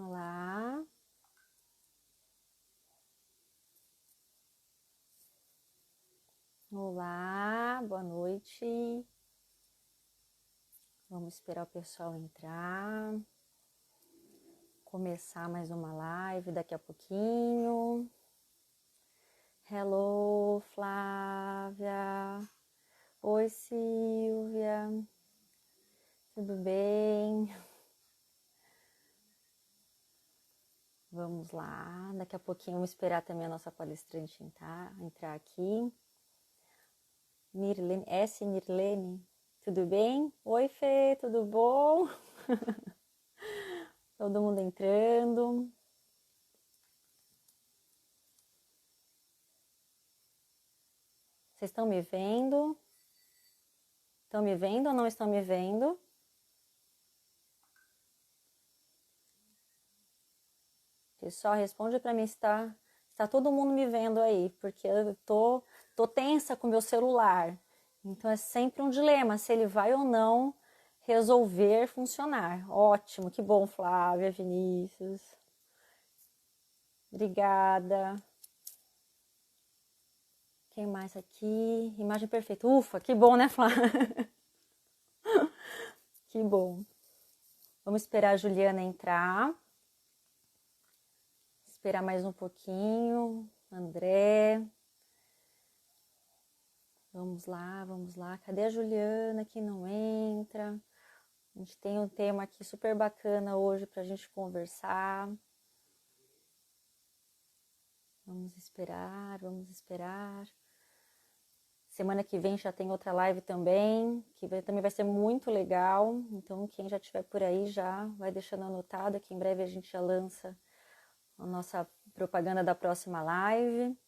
Olá. Olá, boa noite. Vamos esperar o pessoal entrar. Começar mais uma live daqui a pouquinho. Hello, Flávia. Oi, Silvia. Tudo bem? Vamos lá. Daqui a pouquinho vamos esperar também a nossa palestrante entrar aqui. Nirlene, Nirlene, tudo bem? Oi, Fê, tudo bom? Todo mundo entrando. Vocês estão me vendo? Estão me vendo ou não estão me vendo? Pessoal, responde para mim se está todo mundo me vendo aí, porque eu tô tensa com o meu celular. Então é sempre um dilema se ele vai ou não resolver funcionar. Ótimo, que bom, Flávia, Vinícius. Obrigada. Quem mais aqui? Imagem perfeita. Ufa, que bom, né, Flávia? Que bom. Vamos esperar a Juliana entrar. Esperar mais um pouquinho. André. Vamos lá, vamos lá. Cadê a Juliana que não entra? A gente tem um tema aqui super bacana hoje para a gente conversar. Vamos esperar, vamos esperar. Semana que vem já tem outra live também, que também vai ser muito legal. Então, quem já estiver por aí já vai deixando anotado, que em breve a gente já lança a nossa propaganda da próxima live.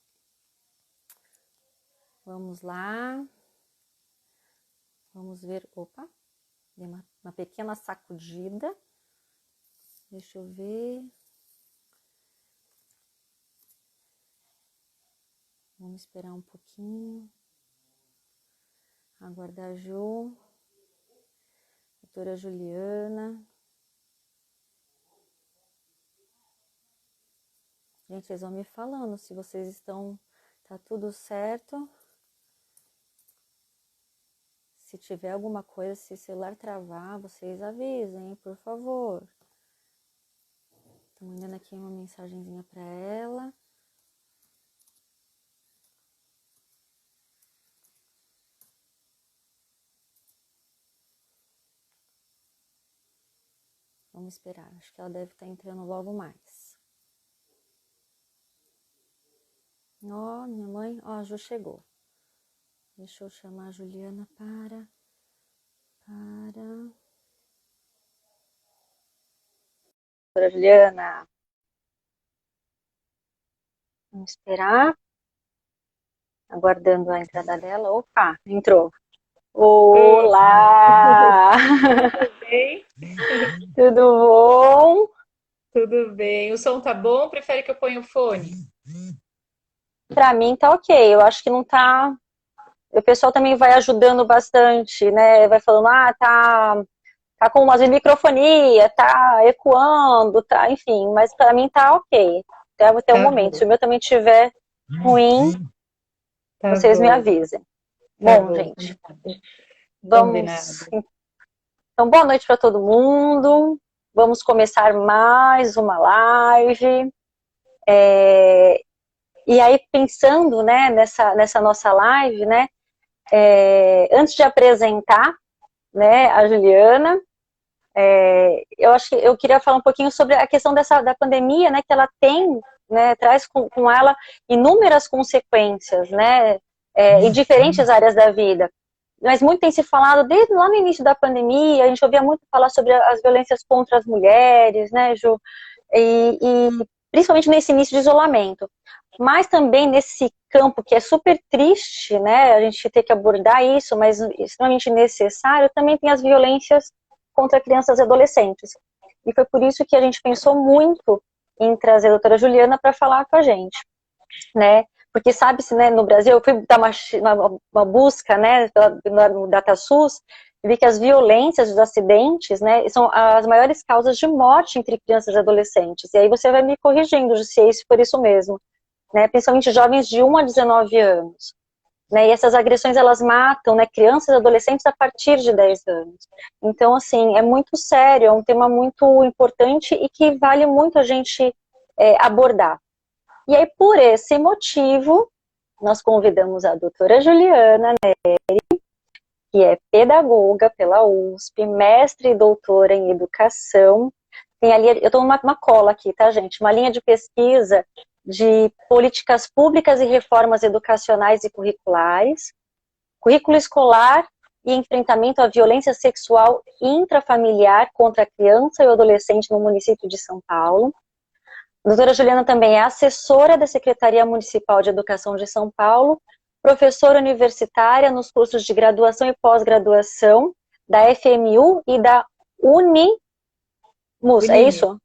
Vamos lá. Vamos ver. Opa, dei uma pequena sacudida. Deixa eu ver. Vamos esperar um pouquinho. Aguardar a Ju. Doutora Juliana. Gente, vocês vão me falando se vocês estão... Tá tudo certo? Se tiver alguma coisa, se o celular travar, vocês avisem, por favor. Tô mandando aqui uma mensagenzinha para ela. Vamos esperar, acho que ela deve estar entrando logo mais. Ó, minha mãe, ó, a Ju chegou. Deixa eu chamar a Juliana para... Doutora Juliana. Vamos esperar. Aguardando a entrada dela. Opa, entrou. Olá! Tudo bem? Tudo bom? Tudo bem. O som tá bom? Prefere que eu ponha o fone? Pra mim tá ok, eu acho que não tá... O pessoal também vai ajudando bastante, né? Vai falando, tá com umas microfonia, tá ecoando, tá, enfim, mas pra mim tá ok. Até o Tá momento. bom, Se o meu também estiver ruim, tá vocês me bom, avisem. tá Bom, bom. gente, vamos. Combinado. Então, boa noite para todo mundo. Vamos começar mais uma live. E aí, pensando, né, nessa nossa live, né, antes de apresentar, né, a Juliana, eu acho que eu queria falar um pouquinho sobre a questão da pandemia, né, que ela tem, né, traz com ela inúmeras consequências, né, em diferentes áreas da vida. Mas muito tem se falado desde lá no início da pandemia, a gente ouvia muito falar sobre as violências contra as mulheres, né, Ju, e principalmente nesse início de isolamento. Mas também nesse campo que é super triste, né, a gente ter que abordar isso, mas extremamente necessário, também tem as violências contra crianças e adolescentes. E foi por isso que a gente pensou muito em trazer a doutora Juliana para falar com a gente, né? Porque sabe-se, né, no Brasil, eu fui dar uma busca, né, no DataSUS, vi que as violências, os acidentes, né, são as maiores causas de morte entre crianças e adolescentes. E aí você vai me corrigindo se é isso por isso mesmo, né, principalmente jovens de 1 a 19 anos. Né, e essas agressões, elas matam, né, crianças e adolescentes a partir de 10 anos. Então, assim, é muito sério, é um tema muito importante e que vale muito a gente abordar. E aí, por esse motivo, nós convidamos a doutora Juliana Neri, que é pedagoga pela USP, mestre e doutora em educação. Tem ali, eu estou numa cola aqui, tá, gente? Uma linha de pesquisa de políticas públicas e reformas educacionais e curriculares, currículo escolar e enfrentamento à violência sexual intrafamiliar contra a criança e o adolescente no município de São Paulo. A doutora Juliana também é assessora da Secretaria Municipal de Educação de São Paulo, professora universitária nos cursos de graduação e pós-graduação da FMU e da Unimus, é isso?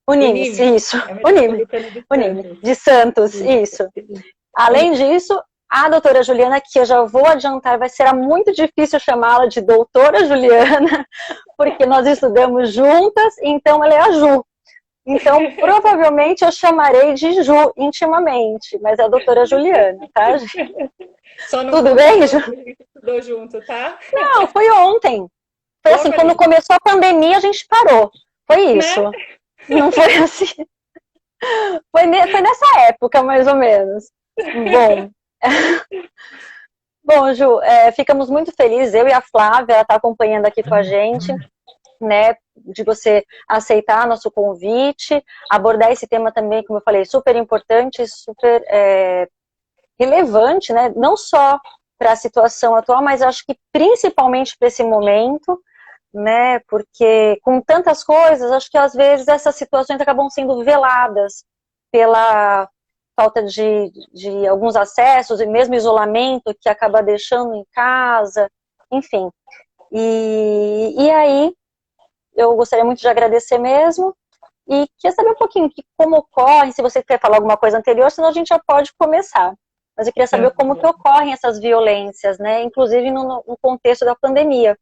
Unimes, isso. Unime, de Santos, isso. Além disso, a doutora Juliana, que eu já vou adiantar, vai ser muito difícil chamá-la de doutora Juliana, porque nós estudamos juntas, então ela é a Ju. Então, provavelmente eu chamarei de Ju intimamente, mas é a doutora Juliana, tá, gente? Tudo bem, Ju? Estudou junto, tá? Não, foi ontem. Foi assim, quando começou a pandemia, a gente parou. Foi isso. Né? Não foi assim. Foi nessa época, mais ou menos. Bom. Bom, Ju, ficamos muito felizes, eu e a Flávia, ela está acompanhando aqui com a gente, né, de você aceitar nosso convite, abordar esse tema também, como eu falei, super importante, super relevante, né, não só para a situação atual, mas acho que principalmente para esse momento, né, porque com tantas coisas, acho que às vezes essas situações acabam sendo veladas pela falta de alguns acessos e mesmo isolamento que acaba deixando em casa, enfim. E aí, eu gostaria muito de agradecer mesmo e queria saber um pouquinho como ocorre, se você quer falar alguma coisa anterior, senão a gente já pode começar. Mas eu queria saber como que ocorrem essas violências, né, inclusive no contexto da pandemia.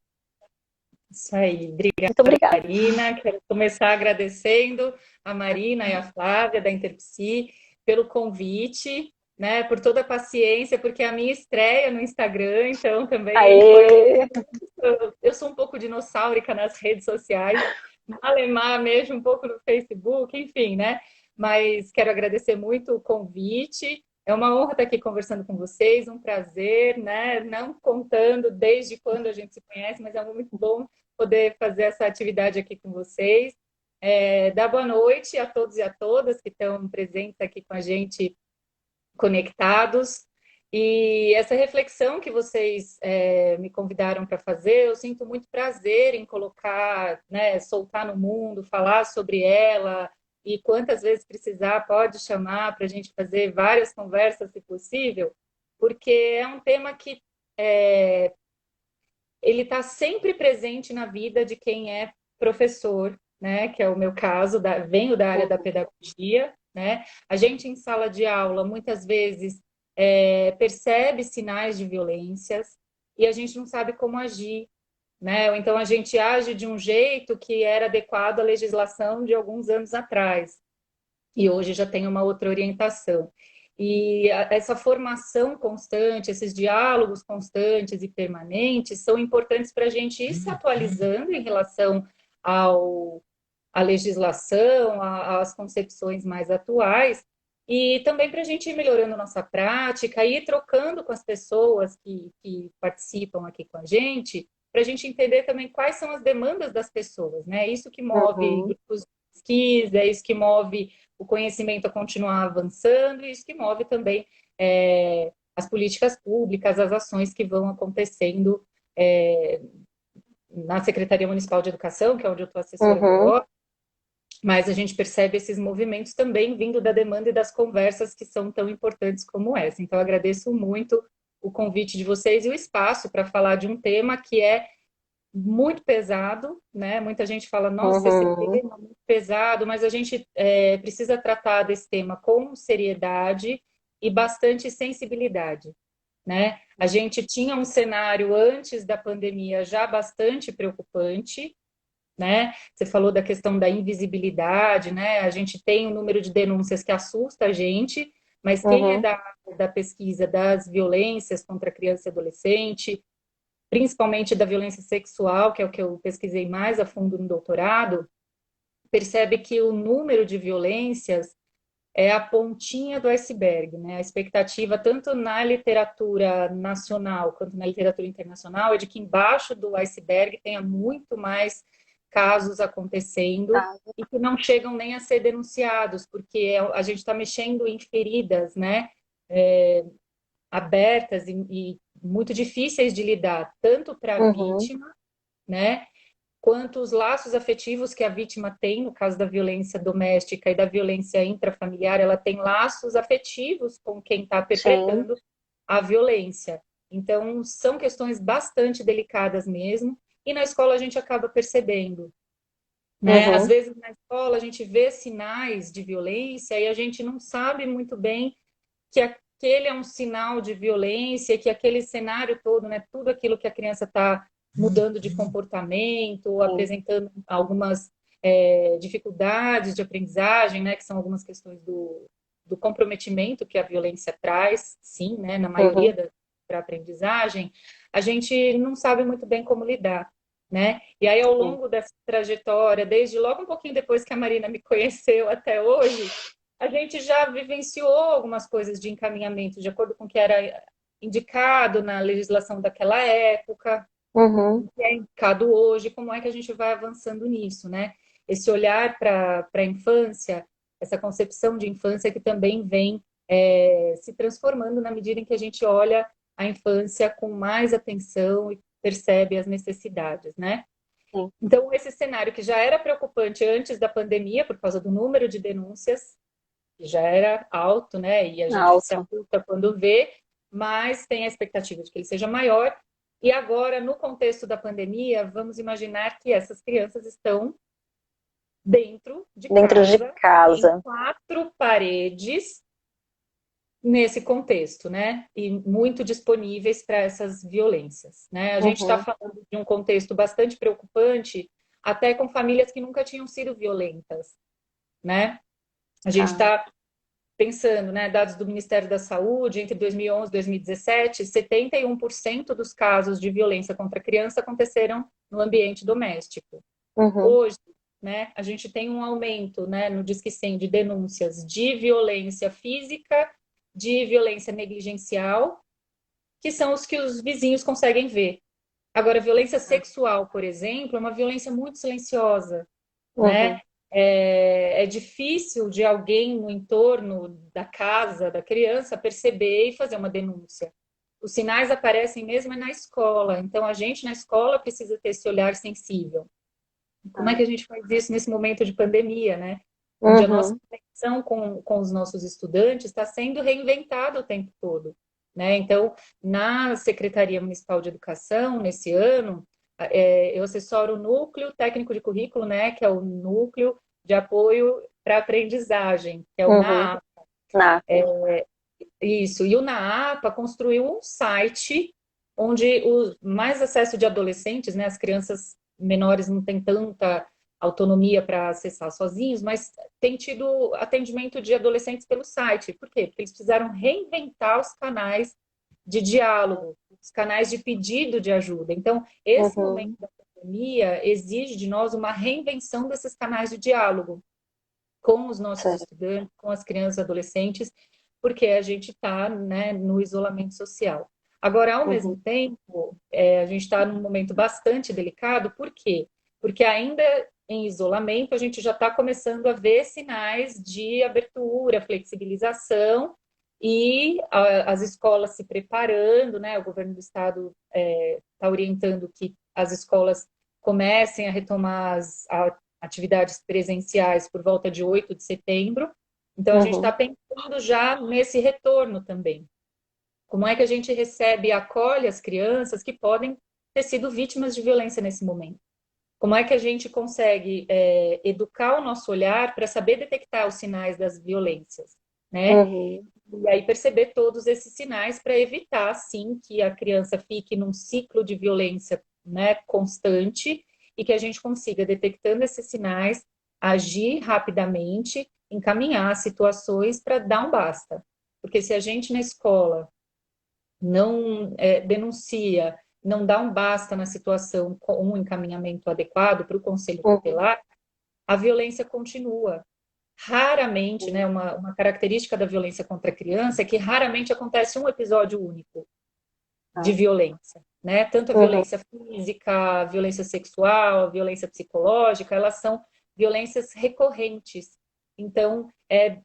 Isso aí, Muito obrigada, Marina. Quero começar agradecendo a Marina e a Flávia da Interpsi pelo convite, né, por toda a paciência, porque é a minha estreia no Instagram, então também eu sou um pouco dinossaurica nas redes sociais, malemar mesmo um pouco no Facebook, enfim, né? Mas quero agradecer muito o convite. É uma honra estar aqui conversando com vocês, um prazer, né? Não contando desde quando a gente se conhece, mas é muito bom poder fazer essa atividade aqui com vocês. Dar boa noite a todos e a todas que estão presentes aqui com a gente, conectados. E essa reflexão que vocês me convidaram para fazer, eu sinto muito prazer em colocar, né, soltar no mundo, falar sobre ela, e quantas vezes precisar, pode chamar para a gente fazer várias conversas, se possível, porque é um tema que ele está sempre presente na vida de quem é professor, né, que é o meu caso, venho da área da pedagogia, né? A gente em sala de aula, muitas vezes, percebe sinais de violências e a gente não sabe como agir, né? Ou então a gente age de um jeito que era adequado à legislação de alguns anos atrás e hoje já tem uma outra orientação. E essa formação constante, esses diálogos constantes e permanentes são importantes para a gente ir se atualizando em relação à legislação, às concepções mais atuais, e também para a gente ir melhorando nossa prática, ir trocando com as pessoas que participam aqui com a gente, para a gente entender também quais são as demandas das pessoas, né? Isso que move grupos de pesquisa, isso que move o conhecimento a continuar avançando, e isso que move também as políticas públicas, as ações que vão acontecendo na Secretaria Municipal de Educação, que é onde eu estou assessora agora, mas a gente percebe esses movimentos também vindo da demanda e das conversas que são tão importantes como essa. Então, eu agradeço muito o convite de vocês e o espaço para falar de um tema que é muito pesado, né? Muita gente fala, nossa, esse tema é muito pesado, mas a gente precisa tratar desse tema com seriedade e bastante sensibilidade, né? A gente tinha um cenário antes da pandemia já bastante preocupante, né? Você falou da questão da invisibilidade, né? A gente tem um número de denúncias que assusta a gente, mas quem é Uhum. da pesquisa das violências contra criança e adolescente, principalmente da violência sexual, que é o que eu pesquisei mais a fundo no doutorado, percebe que o número de violências é a pontinha do iceberg, né? A expectativa, tanto na literatura nacional quanto na literatura internacional, é de que embaixo do iceberg tenha muito mais casos acontecendo Tá. e que não chegam nem a ser denunciados, porque a gente está mexendo em feridas, né? Abertas e muito difíceis de lidar, tanto para a Uhum. vítima, né? Quanto os laços afetivos que a vítima tem, no caso da violência doméstica e da violência intrafamiliar, ela tem laços afetivos com quem está Sim. perpetrando a violência. Então, são questões bastante delicadas mesmo, e na escola a gente acaba percebendo, né? Às Uhum. vezes na escola a gente vê sinais de violência e a gente não sabe muito bem que aquele é um sinal de violência, que aquele cenário todo, né, tudo aquilo que a criança está mudando de comportamento, ou Sim. apresentando algumas dificuldades de aprendizagem, né, que são algumas questões do comprometimento que a violência traz, sim, né, na maioria Uhum. da para aprendizagem, a gente não sabe muito bem como lidar, né? E aí, ao Sim. longo dessa trajetória, desde logo um pouquinho depois que a Marina me conheceu até hoje, a gente já vivenciou algumas coisas de encaminhamento de acordo com o que era indicado na legislação daquela época, Uhum. o que é indicado hoje, como é que a gente vai avançando nisso, né? Esse olhar para a infância, essa concepção de infância que também vem se transformando na medida em que a gente olha a infância com mais atenção e percebe as necessidades, né? Sim. Então, esse cenário que já era preocupante antes da pandemia, por causa do número de denúncias, que já era alto, né? E a gente se Alto. assusta quando vê, mas tem a expectativa de que ele seja maior. E agora, no contexto da pandemia, vamos imaginar que essas crianças estão dentro de Dentro de casa, em casa. quatro paredes, nesse contexto, né? E muito disponíveis para essas violências, né? A gente está Uhum. falando de um contexto bastante preocupante, até com famílias que nunca tinham sido violentas, né? A gente Tá. está pensando, né, dados do Ministério da Saúde, entre 2011 e 2017, 71% dos casos de violência contra a criança aconteceram no ambiente doméstico. Uhum. Hoje, né, a gente tem um aumento, né, no Disque 100 de denúncias de violência física, de violência negligencial, que são os que os vizinhos conseguem ver. Agora, violência sexual, por exemplo, é uma violência muito silenciosa, né? Uhum. É difícil de alguém no entorno da casa da criança perceber e fazer uma denúncia. Os sinais aparecem mesmo na escola, então a gente na escola precisa ter esse olhar sensível. Como é Tá. que a gente faz isso nesse momento de pandemia, né? Onde a nossa Uhum. conexão com os nossos estudantes está sendo reinventada o tempo todo, né? Então, na Secretaria Municipal de Educação, nesse ano, eu assessoro o Núcleo Técnico de Currículo, né? Que é o Núcleo de Apoio para a Aprendizagem, que é o Uhum. NAAP. NAP. Isso. E o NAAPA construiu um site onde o mais acesso de adolescentes, né? As crianças menores não têm tanta autonomia para acessar sozinhos, mas tem tido atendimento de adolescentes pelo site. Por quê? Porque eles precisaram reinventar os canais de diálogo, os canais de pedido de ajuda. Então, esse momento Uhum. da pandemia exige de nós uma reinvenção desses canais de diálogo com os nossos Certo. estudantes, com as crianças e adolescentes, porque a gente está, né, no isolamento social. Agora, ao mesmo Uhum. tempo, a gente está num momento bastante delicado, por quê? Porque ainda em isolamento, a gente já está começando a ver sinais de abertura, flexibilização, e as escolas se preparando, né? O governo do estado está orientando que as escolas comecem a retomar as atividades presenciais por volta de 8 de setembro. Então, a gente está Uhum. pensando já nesse retorno também. Como é que a gente recebe e acolhe as crianças que podem ter sido vítimas de violência nesse momento? Como é que a gente consegue educar o nosso olhar para saber detectar os sinais das violências, né? Uhum. E aí perceber todos esses sinais para evitar, sim, que a criança fique num ciclo de violência, né, constante e que a gente consiga, detectando esses sinais, agir rapidamente, encaminhar situações para dar um basta. Porque se a gente na escola não denuncia, não dá um basta na situação com um encaminhamento adequado para o conselho Uhum. tutelar, a violência continua. Raramente, né, Sim. uma característica da violência contra a criança é que raramente acontece um episódio único de Tá. violência, né? Tanto a Uhum. violência física, a violência sexual, a violência psicológica, elas são violências recorrentes. Então, é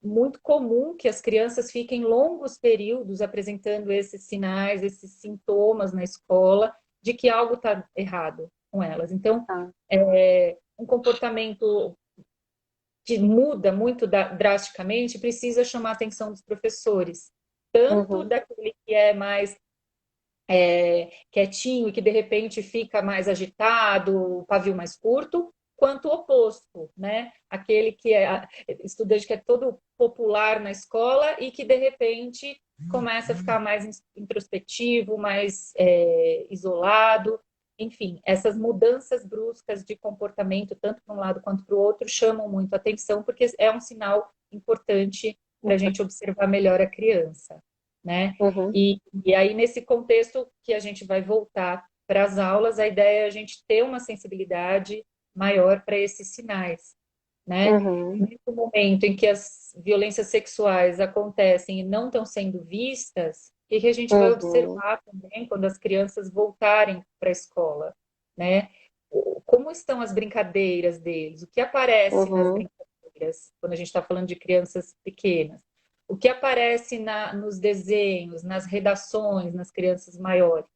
muito comum que as crianças fiquem longos períodos apresentando esses sinais, esses sintomas na escola de que algo está errado com elas. Então, Tá. um comportamento que muda muito drasticamente precisa chamar a atenção dos professores, tanto Uhum. daquele que é mais quietinho e que de repente fica mais agitado, o pavio mais curto, quanto o oposto, né? Aquele que é estudante que é todo popular na escola e que de repente começa a ficar mais introspectivo, mais isolado. Enfim, essas mudanças bruscas de comportamento, tanto para um lado quanto para o outro, chamam muito a atenção, porque é um sinal importante para a gente observar melhor a criança, né? Uhum. E aí, nesse contexto que a gente vai voltar para as aulas, a ideia é a gente ter uma sensibilidade maior para esses sinais, né? Uhum. Nesse momento em que as violências sexuais acontecem e não estão sendo vistas, o que a gente vai Uhum. observar também quando as crianças voltarem para a escola, né? Como estão as brincadeiras deles? O que aparece nas Uhum. brincadeiras, quando a gente está falando de crianças pequenas? O que aparece nos desenhos, nas redações, nas crianças maiores?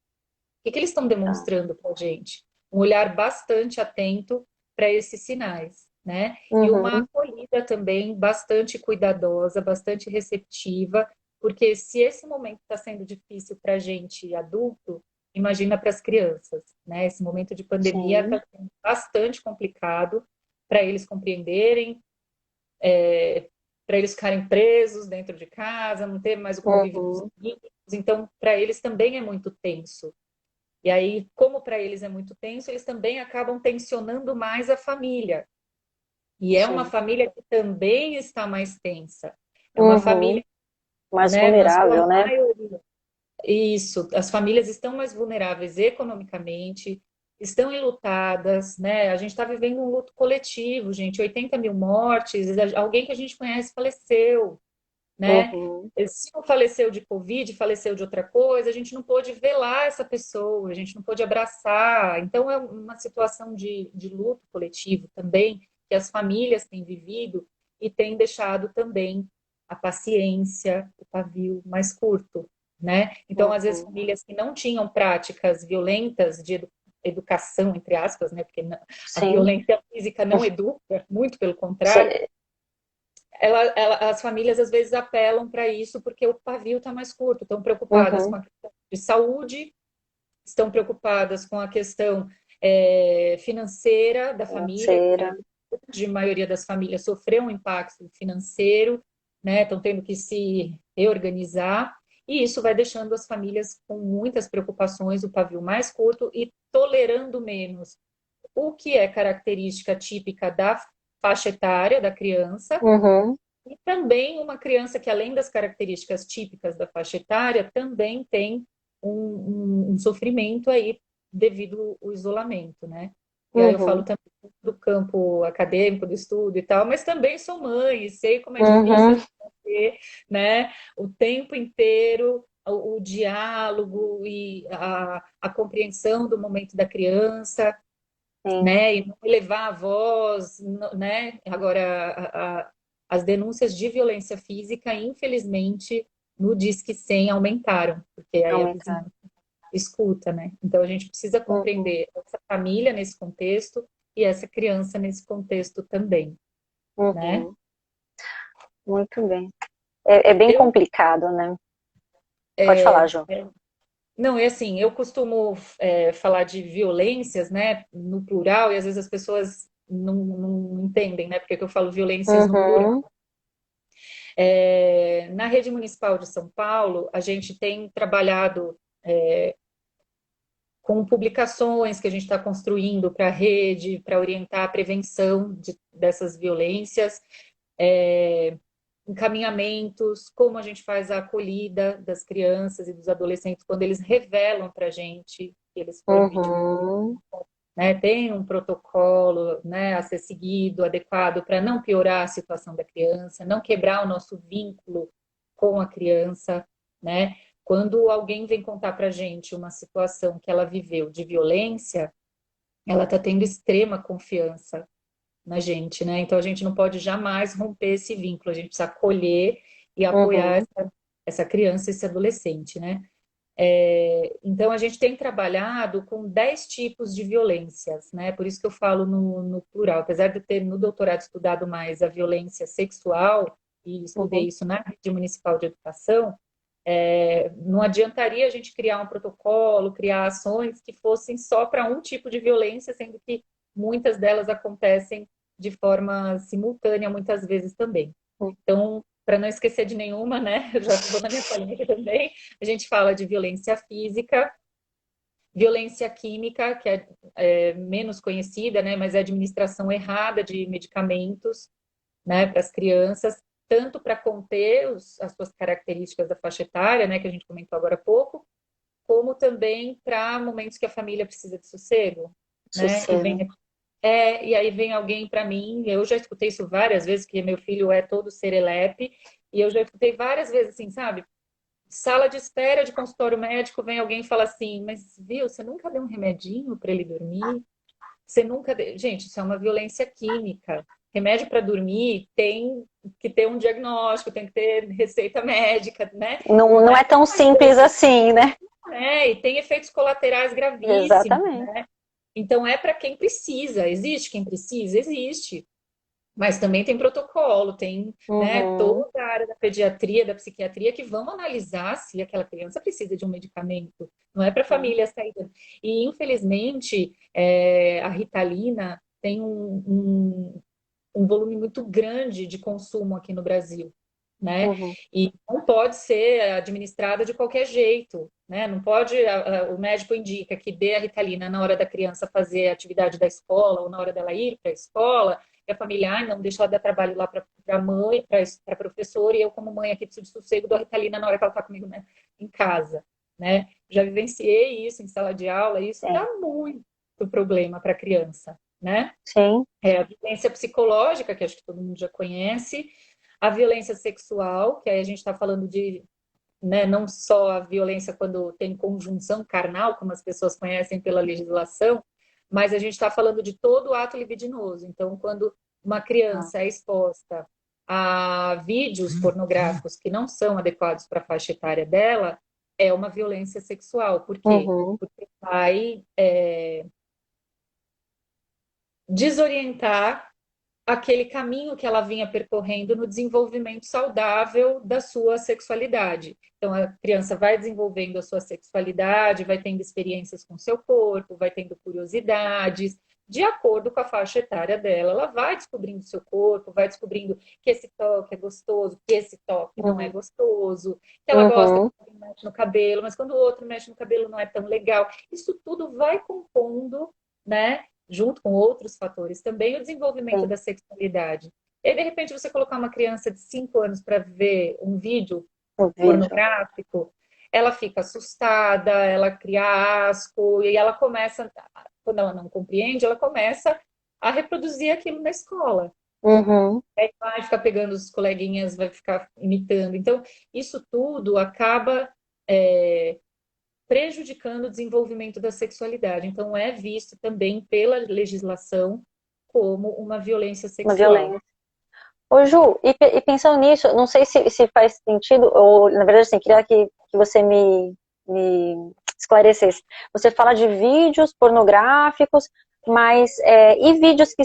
O que eles estão Tá. demonstrando para a gente? Um olhar bastante atento para esses sinais, né? E uma Uhum. acolhida também bastante cuidadosa, bastante receptiva, porque se esse momento está sendo difícil para a gente adulto, imagina para as crianças, né? Esse momento de pandemia Sim. está sendo bastante complicado para eles compreenderem, para eles ficarem presos dentro de casa, não ter mais o convívio dos Uhum. amigos. Então, para eles também é muito tenso. E aí, como para eles é muito tenso, eles também acabam tensionando mais a família. E é uma Sim. família que também está mais tensa. É uma Uhum. família, Mais né, na sua vulnerável, né? maioria. Isso, as famílias estão mais vulneráveis economicamente, estão enlutadas, né? A gente está vivendo um luto coletivo, gente. 80 mil mortes, alguém que a gente conhece faleceu, né? Uhum. Se não faleceu de Covid, faleceu de outra coisa, a gente não pôde velar essa pessoa, a gente não pôde abraçar. Então, é uma situação de luto coletivo também, que as famílias têm vivido e têm deixado também a paciência, o pavio mais curto, né? Então, às vezes, Uhum. famílias que não tinham práticas violentas de educação, entre aspas, né? Porque a Sim. violência física não educa, muito pelo contrário, as famílias às vezes apelam para isso porque o pavio está mais curto, estão preocupadas com Uhum. a questão de saúde, estão preocupadas com a questão financeira da família, que a Financeira. grande maioria das famílias sofreu um impacto financeiro, né? Estão tendo que se reorganizar, e isso vai deixando as famílias com muitas preocupações, o pavio mais curto e tolerando menos o que é característica típica da faixa etária da criança, Uhum. e também uma criança que, além das características típicas da faixa etária, também tem um sofrimento aí devido ao isolamento, né? E aí eu falo Uhum. também do campo acadêmico, do estudo e tal, mas também sou mãe e sei como é difícil Uhum. ter, né, o tempo inteiro o diálogo e a compreensão do momento da criança, Sim. né, e não elevar a voz, né? Agora, as denúncias de violência física, infelizmente, no Disque 100 aumentaram, porque aí a Aumentar. vizinhança escuta, né? Então a gente precisa Uhum. compreender essa família nesse contexto e essa criança nesse contexto também, né? Uhum. Muito bem. É bem Eu complicado, né? Pode falar, Ju. não, é assim, eu costumo falar de violências, né, no plural, e às vezes as pessoas não entendem, né, porque que eu falo violências no plural. Uhum. Na rede municipal de São Paulo, a gente tem trabalhado com publicações que a gente está construindo para a rede, para orientar a prevenção dessas violências, encaminhamentos, como a gente faz a acolhida das crianças e dos adolescentes quando eles revelam para a gente que eles foram vítimas. Né, tem um protocolo, né, a ser seguido, adequado, para não piorar a situação da criança, não quebrar o nosso vínculo com a criança, né? Quando alguém vem contar para a gente uma situação que ela viveu de violência, ela está tendo extrema confiança na gente, né? Então a gente não pode jamais romper esse vínculo, a gente precisa acolher e apoiar essa criança, esse adolescente, né? Então, a gente tem trabalhado com 10 tipos de violências, né? Por isso que eu falo no plural. Apesar de eu ter no doutorado estudado mais a violência sexual, e estudei isso na rede municipal de educação, não adiantaria a gente criar um protocolo, criar ações que fossem só para um tipo de violência, sendo que muitas delas acontecem de forma simultânea, muitas vezes também. Então, para não esquecer de nenhuma, né? Eu já vou na minha palhinha aqui também. A gente fala de violência física, violência química, que é menos conhecida, né? Mas é a administração errada de medicamentos, né? Para as crianças, tanto para conter as suas características da faixa etária, né? Que a gente comentou agora há pouco, como também para momentos que a família precisa de sossego, né? E aí vem alguém para mim, eu já escutei isso várias vezes, que meu filho é todo serelepe, e eu já escutei várias vezes assim, sabe? Sala de espera de consultório médico, vem alguém e fala assim, mas viu, você nunca deu um remedinho para ele dormir? Você nunca deu... Gente, isso é uma violência química. Remédio para dormir tem que ter um diagnóstico, tem que ter receita médica, né? Não é tão simples assim, né? E tem efeitos colaterais gravíssimos. Exatamente. Né? Então, é para quem precisa. Existe quem precisa? Existe. Mas também tem protocolo, tem né, toda a área da pediatria, da psiquiatria, que vão analisar se aquela criança precisa de um medicamento. Não é para a família sair. E, infelizmente, a Ritalina tem um volume muito grande de consumo aqui no Brasil. Né? E não pode ser administrada de qualquer jeito, né? Não pode, o médico indica que dê a Ritalina na hora da criança fazer a atividade da escola ou na hora dela ir para a escola, e a família, não, deixa ela dar trabalho lá para a mãe, para a professora, e eu como mãe aqui preciso de sossego, dou a Ritalina na hora que ela está comigo, né, em casa, né? Já vivenciei isso em sala de aula, e isso dá muito problema para a criança, né? Sim. A violência psicológica, que acho que todo mundo já conhece, a violência sexual, que aí a gente está falando de, né, não só a violência quando tem conjunção carnal, como as pessoas conhecem pela legislação, mas a gente está falando de todo o ato libidinoso. Então, quando uma criança é exposta a vídeos pornográficos que não são adequados para a faixa etária dela, é uma violência sexual. Por quê? Porque vai desorientar aquele caminho que ela vinha percorrendo no desenvolvimento saudável da sua sexualidade. Então, a criança vai desenvolvendo a sua sexualidade, vai tendo experiências com o seu corpo, vai tendo curiosidades, de acordo com a faixa etária dela. Ela vai descobrindo o seu corpo, vai descobrindo que esse toque é gostoso, que esse toque não é gostoso, que ela gosta que alguém mexe no cabelo, mas quando o outro mexe no cabelo não é tão legal. Isso tudo vai compondo, né, junto com outros fatores também, o desenvolvimento da sexualidade. E aí, de repente, você colocar uma criança de 5 anos para ver um vídeo pornográfico, ela fica assustada, ela cria asco, e ela começa, quando ela não compreende, ela começa a reproduzir aquilo na escola. Aí vai ficar pegando os coleguinhas, vai ficar imitando. Então, isso tudo acaba prejudicando o desenvolvimento da sexualidade. Então, é visto também pela legislação como uma violência sexual. Uma violência. Ô Ju, e pensando nisso, não sei se faz sentido, ou na verdade, assim, queria que você me esclarecesse. Você fala de vídeos pornográficos, mas e vídeos que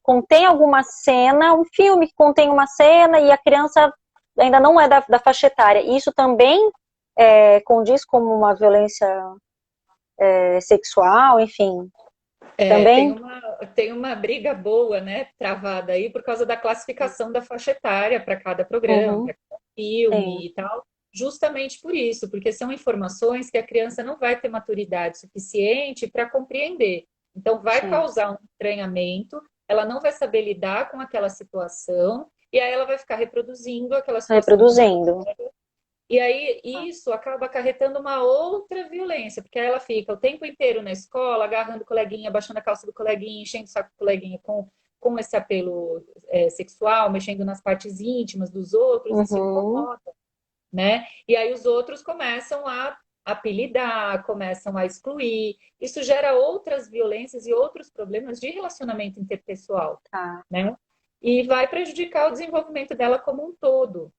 contém alguma cena, um filme que contém uma cena e a criança ainda não é da faixa etária. Isso também condiz como uma violência sexual, enfim? Também? Tem uma briga boa, né, travada aí por causa da classificação da faixa etária para cada programa, Uhum, para cada sim, filme e tal, justamente por isso, porque são informações que a criança não vai ter maturidade suficiente para compreender. Então, vai sim. causar um estranhamento, ela não vai saber lidar com aquela situação, e aí ela vai ficar reproduzindo aquela situação com os Reproduzindo. e aí isso acaba acarretando uma outra violência, porque aí ela fica o tempo inteiro na escola, agarrando o coleguinha, abaixando a calça do coleguinha, enchendo o saco do coleguinha com esse apelo sexual, mexendo nas partes íntimas dos outros, isso Uhum, incomoda, né? E aí os outros começam a apelidar, começam a excluir. Isso gera outras violências e outros problemas de relacionamento interpessoal, tá. né? E vai prejudicar o desenvolvimento dela como um todo,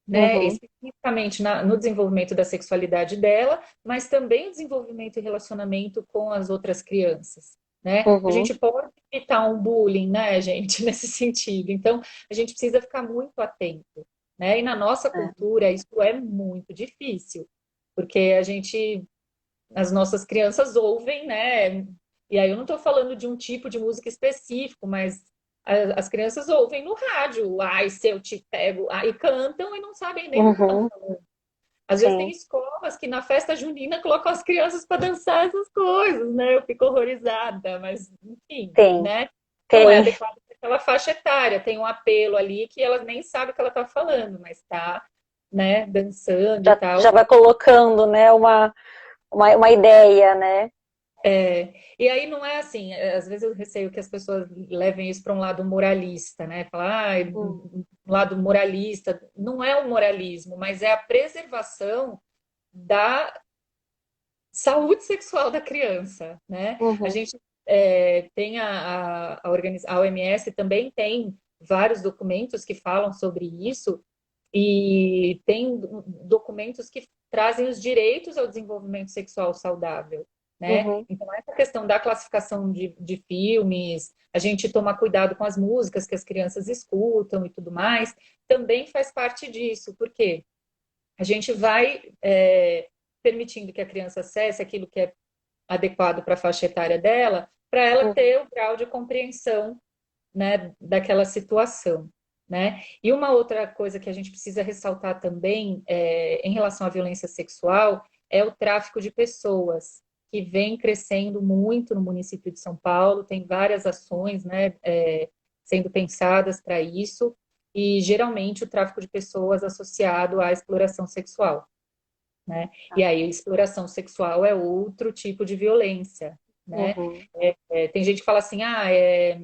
né, Uhum, especificamente no desenvolvimento da sexualidade dela, mas também o desenvolvimento e relacionamento com as outras crianças, né? A uhum, gente pode evitar um bullying, né, gente, nesse sentido. Então, a gente precisa ficar muito atento, né? E na nossa é. cultura isso é muito difícil, porque as nossas crianças ouvem, né? E aí eu não estou falando de um tipo de música específico, mas as crianças ouvem no rádio, ai, se eu te pego, e cantam e não sabem nem do que estão Uhum, falando. Às vezes tem sim, escolas que na festa junina colocam as crianças para dançar essas coisas, né? Eu fico horrorizada, mas enfim, tem, né? Não é tem. adequado para aquela faixa etária, tem um apelo ali que elas nem sabem o que ela está falando, mas está, né, dançando e Já tal. vai colocando, né, uma ideia, né? E aí não é assim, às vezes eu receio que as pessoas levem isso para um lado moralista, né? Falar, Hum, um lado moralista, não é o moralismo, mas é a preservação da saúde sexual da criança, né? A uhum, gente tem a OMS também tem vários documentos que falam sobre isso e tem documentos que trazem os direitos ao desenvolvimento sexual saudável, né? uhum, Então, essa questão da classificação de filmes, a gente tomar cuidado com as músicas que as crianças escutam e tudo mais, também faz parte disso, porque a gente vai permitindo que a criança acesse aquilo que é adequado para a faixa etária dela, para ela uhum, ter o grau de compreensão, né, daquela situação. Né? E uma outra coisa que a gente precisa ressaltar também em relação à violência sexual é o tráfico de pessoas, que vem crescendo muito no município de São Paulo, tem várias ações, né, sendo pensadas para isso, e geralmente o tráfico de pessoas associado à exploração sexual, né? E tá. aí a exploração sexual é outro tipo de violência, né? Uhum, Tem gente que fala assim, é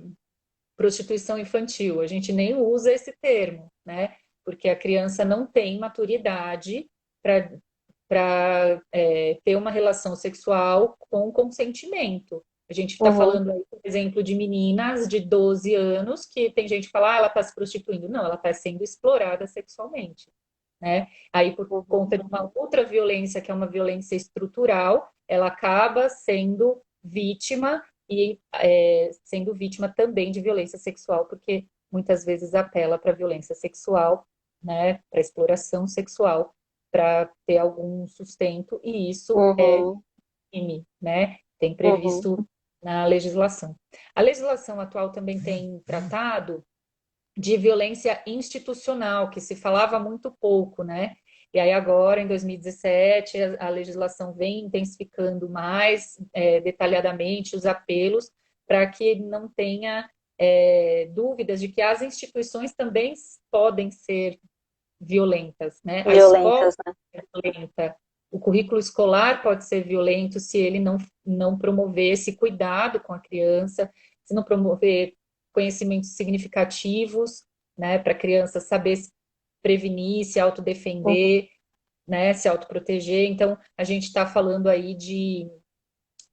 prostituição infantil. A gente nem usa esse termo, né? Porque a criança não tem maturidade para ter uma relação sexual com consentimento. A gente está uhum, falando aí, por exemplo, de meninas de 12 anos que tem gente que fala, ela está se prostituindo. Não, ela está sendo explorada sexualmente, né? Aí, por uhum, conta de uma outra violência, que é uma violência estrutural, ela acaba sendo vítima e sendo vítima também de violência sexual, porque muitas vezes apela para violência sexual, né, para exploração sexual, para ter algum sustento, e isso é uhum, crime, né? Tem uhum, previsto na legislação. A legislação atual também tem tratado de violência institucional, que se falava muito pouco, né? E aí agora, em 2017, a legislação vem intensificando mais detalhadamente os apelos para que não tenha dúvidas de que as instituições também podem ser violentas, né? A escola violentas, né? é violenta, o currículo escolar pode ser violento se ele não promover esse cuidado com a criança, se não promover conhecimentos significativos, né, para a criança saber se prevenir, se Uhum, autodefender, né, se autoproteger. Então, a gente está falando aí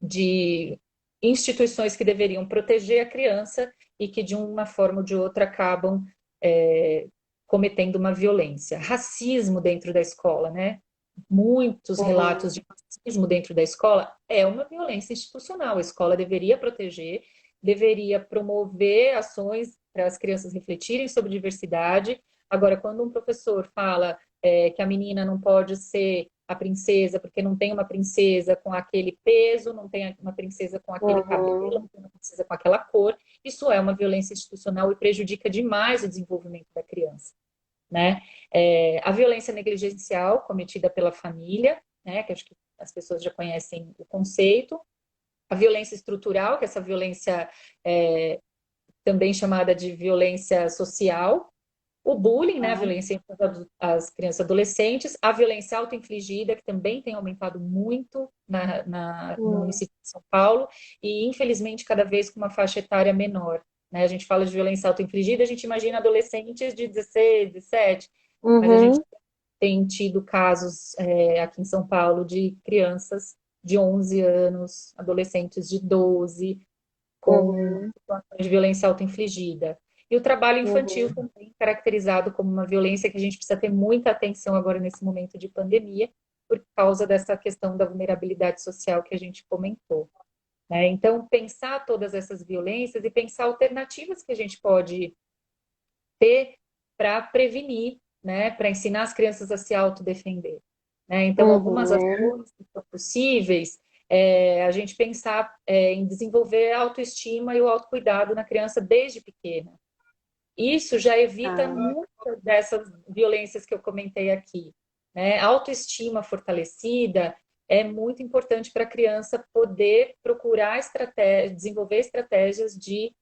de instituições que deveriam proteger a criança e que, de uma forma ou de outra, acabam é, cometendo uma violência. Racismo dentro da escola, né? Muitos uhum, relatos de racismo dentro da escola é uma violência institucional. A escola deveria proteger, deveria promover ações para as crianças refletirem sobre diversidade. Agora, quando um professor fala que a menina não pode ser a princesa, porque não tem uma princesa com aquele peso, não tem uma princesa com aquele cabelo, não tem uma princesa com aquela cor. Isso é uma violência institucional e prejudica demais o desenvolvimento da criança, né? A violência negligencial cometida pela família, né? Que acho que as pessoas já conhecem o conceito. A violência estrutural, que é essa violência também chamada de violência social. O bullying, né, a violência entre as crianças e adolescentes, a violência auto-infligida, que também tem aumentado muito no município de São Paulo, e infelizmente cada vez com uma faixa etária menor. Né? A gente fala de violência auto-infligida, a gente imagina adolescentes de 16, 17, mas a gente tem tido casos aqui em São Paulo de crianças de 11 anos, adolescentes de 12, com situações de violência auto-infligida. E o trabalho infantil também caracterizado como uma violência que a gente precisa ter muita atenção agora nesse momento de pandemia, por causa dessa questão da vulnerabilidade social que a gente comentou. Né? Então, pensar todas essas violências e pensar alternativas que a gente pode ter para prevenir, né? Para ensinar as crianças a se autodefender. Né? Então, algumas ações que são possíveis a gente pensar em desenvolver a autoestima e o autocuidado na criança desde pequena. Isso já evita muitas dessas violências que eu comentei aqui. Né? A autoestima fortalecida é muito importante para a criança poder procurar desenvolver estratégias de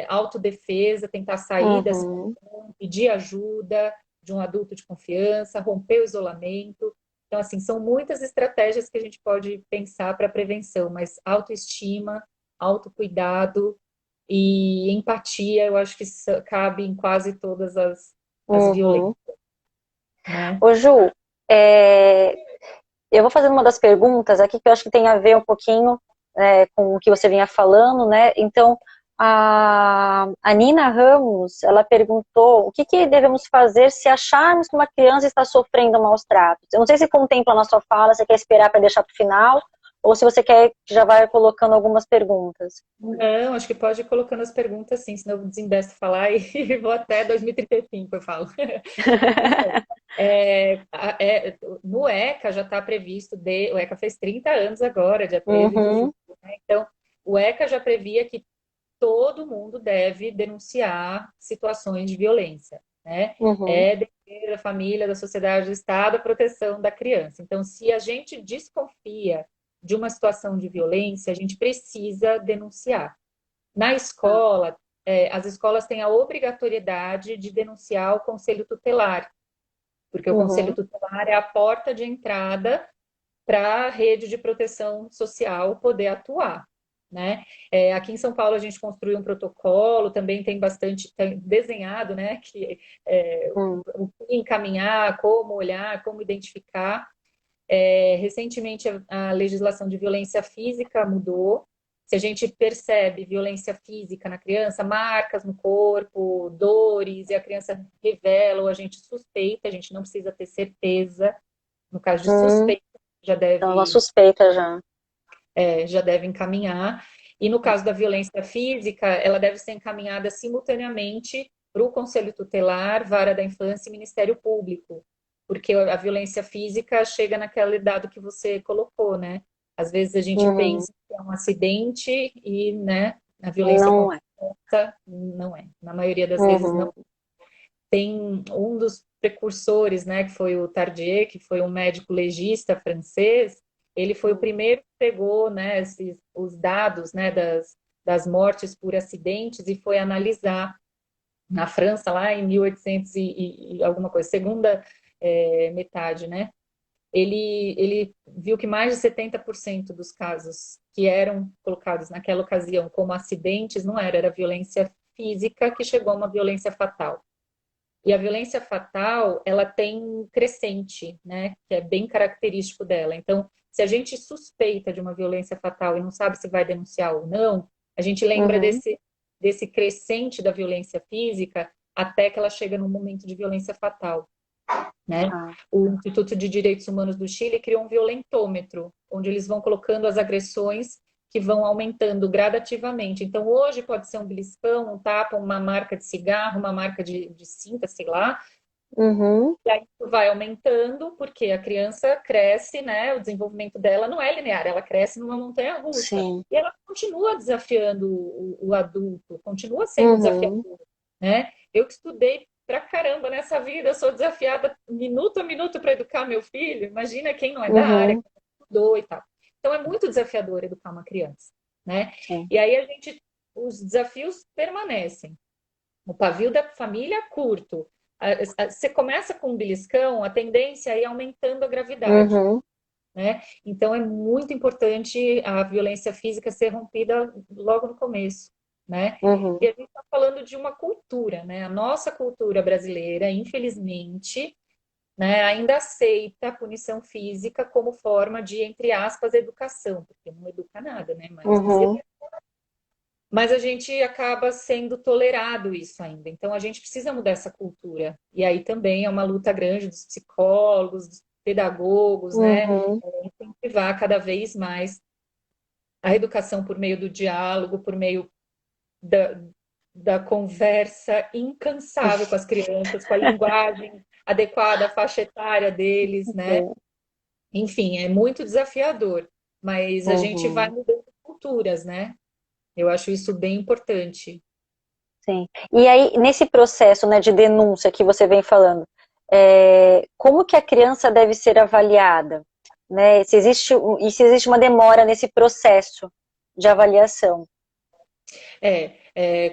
autodefesa, tentar sair dessa situação, pedir ajuda de um adulto de confiança, romper o isolamento. Então, assim, são muitas estratégias que a gente pode pensar para prevenção, mas autoestima, autocuidado e empatia, eu acho que cabe em quase todas as violências. Né? Ô, Ju, eu vou fazer uma das perguntas aqui que eu acho que tem a ver um pouquinho com o que você vinha falando, né? Então, a Nina Ramos, ela perguntou o que devemos fazer se acharmos que uma criança está sofrendo maus tratos. Eu não sei se contempla na sua fala, você quer esperar para deixar para o final, ou se você quer que já vai colocando algumas perguntas. Não, acho que pode ir colocando as perguntas sim, senão eu desembesto falar e vou até 2035, eu falo. No ECA já está previsto, o ECA fez 30 anos agora, dia 13 de julho, né? Então, o ECA já previa que todo mundo deve denunciar situações de violência, né? É dever da família, da sociedade, do Estado, a proteção da criança. Então, se a gente desconfia de uma situação de violência, a gente precisa denunciar. Na escola, as escolas têm a obrigatoriedade de denunciar o conselho tutelar, porque o conselho tutelar é a porta de entrada para a rede de proteção social poder atuar. Né? Aqui em São Paulo a gente construiu um protocolo, também tem bastante desenhado, né? O que encaminhar, como olhar, como identificar. Recentemente a legislação de violência física mudou. Se a gente percebe violência física na criança, marcas no corpo, dores, e a criança revela ou a gente suspeita, a gente não precisa ter certeza. No caso de suspeita, já deve... Então, ela suspeita já. Já deve encaminhar. E no caso da violência física, ela deve ser encaminhada simultaneamente para o Conselho Tutelar, Vara da Infância e Ministério Público, porque a violência física chega naquele dado que você colocou, né? Às vezes a gente pensa que é um acidente e, né, a violência completa não é. Na maioria das vezes não. Tem um dos precursores, né, que foi o Tardieu, que foi um médico legista francês. Ele foi o primeiro que pegou, né, os dados, né, das mortes por acidentes e foi analisar na França, lá em 1800 e alguma coisa, segunda metade, né? Ele viu que mais de 70% dos casos que eram colocados naquela ocasião como acidentes não era violência física que chegou a uma violência fatal. E a violência fatal, ela tem crescente, né? Que é bem característico dela. Então, se a gente suspeita de uma violência fatal e não sabe se vai denunciar ou não, a gente lembra desse crescente da violência física até que ela chega num momento de violência fatal. Né? O Instituto de Direitos Humanos do Chile criou um violentômetro, onde eles vão colocando as agressões que vão aumentando gradativamente. Então, hoje pode ser um beliscão, um tapa, uma marca de cigarro, uma marca de cinta, sei lá, Uhum. E aí isso vai aumentando, porque a criança cresce, né? O desenvolvimento dela não é linear, ela cresce numa montanha-russa. Sim. E ela continua desafiando o adulto, continua sendo Uhum. desafiadora, né? Eu que estudei pra caramba nessa vida, sou desafiada minuto a minuto para educar meu filho. Imagina quem não é da área, Uhum. quem não estudou e tal. Então é muito desafiador educar uma criança, né? Sim. E aí os desafios permanecem. O pavio da família é curto. Você começa com um beliscão, a tendência é ir aumentando a gravidade, Uhum. né? Então é muito importante a violência física ser rompida logo no começo, né? E Uhum. a gente está falando de uma cultura, né? A nossa cultura brasileira, infelizmente, né, ainda aceita a punição física como forma de, entre aspas, educação, porque não educa nada, né? Uhum. Mas a gente acaba sendo tolerado isso ainda. Então a gente precisa mudar essa cultura. E aí também é uma luta grande dos psicólogos, dos pedagogos, né? Uhum. Incentivar cada vez mais a educação por meio do diálogo, por meio da, da conversa incansável com as crianças, com a linguagem adequada à faixa etária deles, né? Sim. Enfim, é muito desafiador, mas a gente vai Uhum. mudando culturas, né? Eu acho isso bem importante. Sim. E aí, nesse processo, né, de denúncia que você vem falando, como que a criança deve ser avaliada? Né? Se existe uma demora nesse processo de avaliação.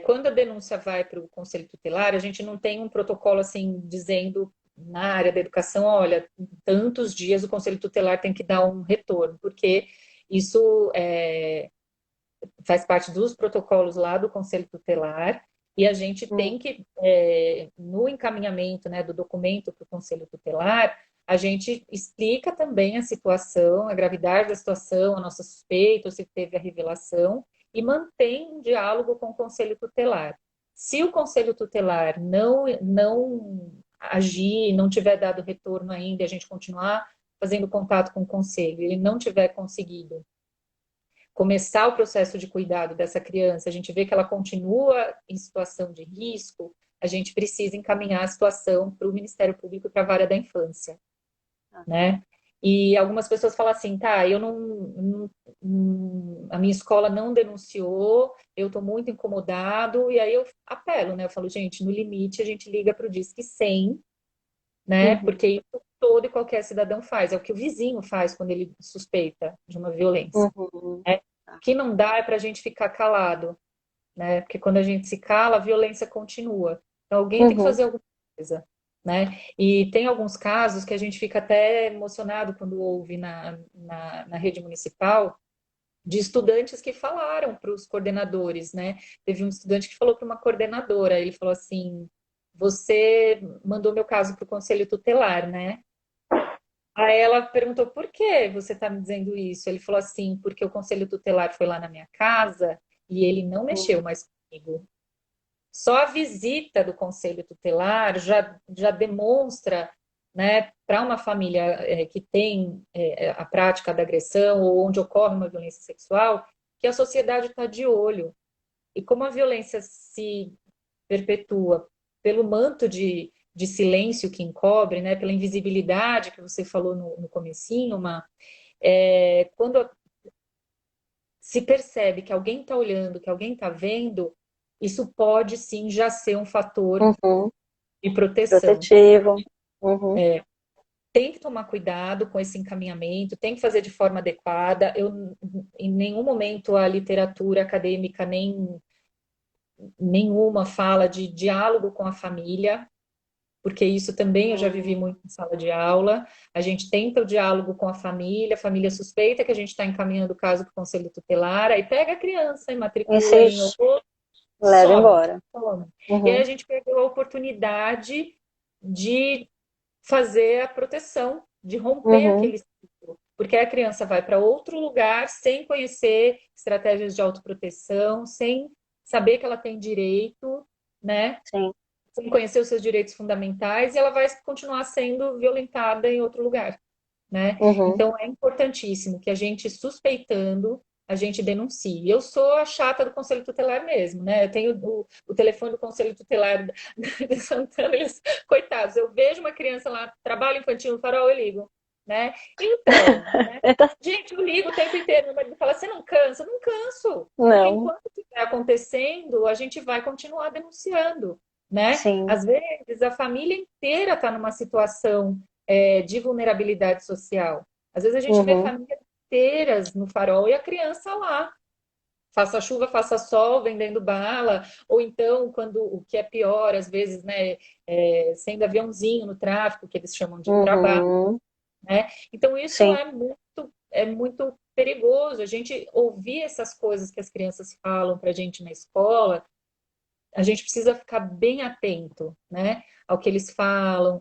Quando a denúncia vai para o Conselho Tutelar, a gente não tem um protocolo assim dizendo na área da educação, olha, em tantos dias o Conselho Tutelar tem que dar um retorno, porque isso faz parte dos protocolos lá do Conselho Tutelar e a gente Hum. tem que, no encaminhamento, né, do documento para o Conselho Tutelar, a gente explica também a situação, a gravidade da situação, a nossa suspeita, ou se teve a revelação, e mantém um diálogo com o Conselho Tutelar. Se o Conselho Tutelar não agir, não tiver dado retorno ainda, e a gente continuar fazendo contato com o Conselho, e ele não tiver conseguido começar o processo de cuidado dessa criança, a gente vê que ela continua em situação de risco, a gente precisa encaminhar a situação para o Ministério Público e para a Vara da Infância, né? E algumas pessoas falam assim, tá, eu a minha escola não denunciou, eu estou muito incomodado, e aí eu apelo, né? Eu falo, gente, no limite a gente liga para o Disque 100, né? Uhum. Porque isso todo e qualquer cidadão faz, é o que o vizinho faz quando ele suspeita de uma violência. Uhum. Né? O que não dá é para a gente ficar calado, né? Porque quando a gente se cala, a violência continua. Então, alguém tem que Uhum. fazer alguma coisa, né? E tem alguns casos que a gente fica até emocionado quando ouve na rede municipal de estudantes que falaram para os coordenadores, né? Teve um estudante que falou para uma coordenadora, ele falou assim: você mandou meu caso para o conselho tutelar, né? Aí ela perguntou: por que você está me dizendo isso? Ele falou assim: porque o conselho tutelar foi lá na minha casa e ele não mexeu Uhum. mais comigo. Só a visita do conselho tutelar já demonstra, né, para uma família que tem a prática da agressão ou onde ocorre uma violência sexual, que a sociedade está de olho. E como a violência se perpetua pelo manto de silêncio que encobre, né, pela invisibilidade que você falou no comecinho, quando se percebe que alguém está olhando, que alguém está vendo, isso pode sim já ser um fator Uhum. de proteção. Protetivo. Uhum. Tem que tomar cuidado com esse encaminhamento, tem que fazer de forma adequada. Eu, em nenhum momento a literatura acadêmica nem nenhuma fala de diálogo com a família, porque isso também eu já vivi Uhum. muito em sala de aula. A gente tenta o diálogo com a família suspeita que a gente está encaminhando o caso para o conselho tutelar, aí pega a criança e matricula em Insiste, outro, leva some, embora. some. E aí Uhum. a gente perdeu a oportunidade de fazer a proteção, de romper Uhum. aquele ciclo. Porque a criança vai para outro lugar sem conhecer estratégias de autoproteção, sem saber que ela tem direito, né? Sim. Sem conhecer os seus direitos fundamentais, e ela vai continuar sendo violentada em outro lugar, né? Uhum. Então é importantíssimo que a gente, suspeitando, a gente denuncia. Eu sou a chata do Conselho Tutelar mesmo, né? Eu tenho o telefone do Conselho Tutelar de Santana, eles, coitados, eu vejo uma criança lá, trabalho infantil no Farol, eu ligo, né? Então, né? Gente, eu ligo o tempo inteiro, meu marido fala, você não cansa? Eu não canso, porque Não, enquanto estiver acontecendo, a gente vai continuar denunciando, né? sim. Às vezes, a família inteira está numa situação de vulnerabilidade social. Às vezes a gente vê Uhum, famílias inteiras no Farol e a criança lá, faça chuva, faça sol, vendendo bala, ou então, quando o que é pior, às vezes, né, sendo aviãozinho no tráfico, que eles chamam de trabalho, uhum, né? Então, isso sim. é muito perigoso. A gente ouvir essas coisas que as crianças falam para a gente na escola, a gente precisa ficar bem atento, né, ao que eles falam.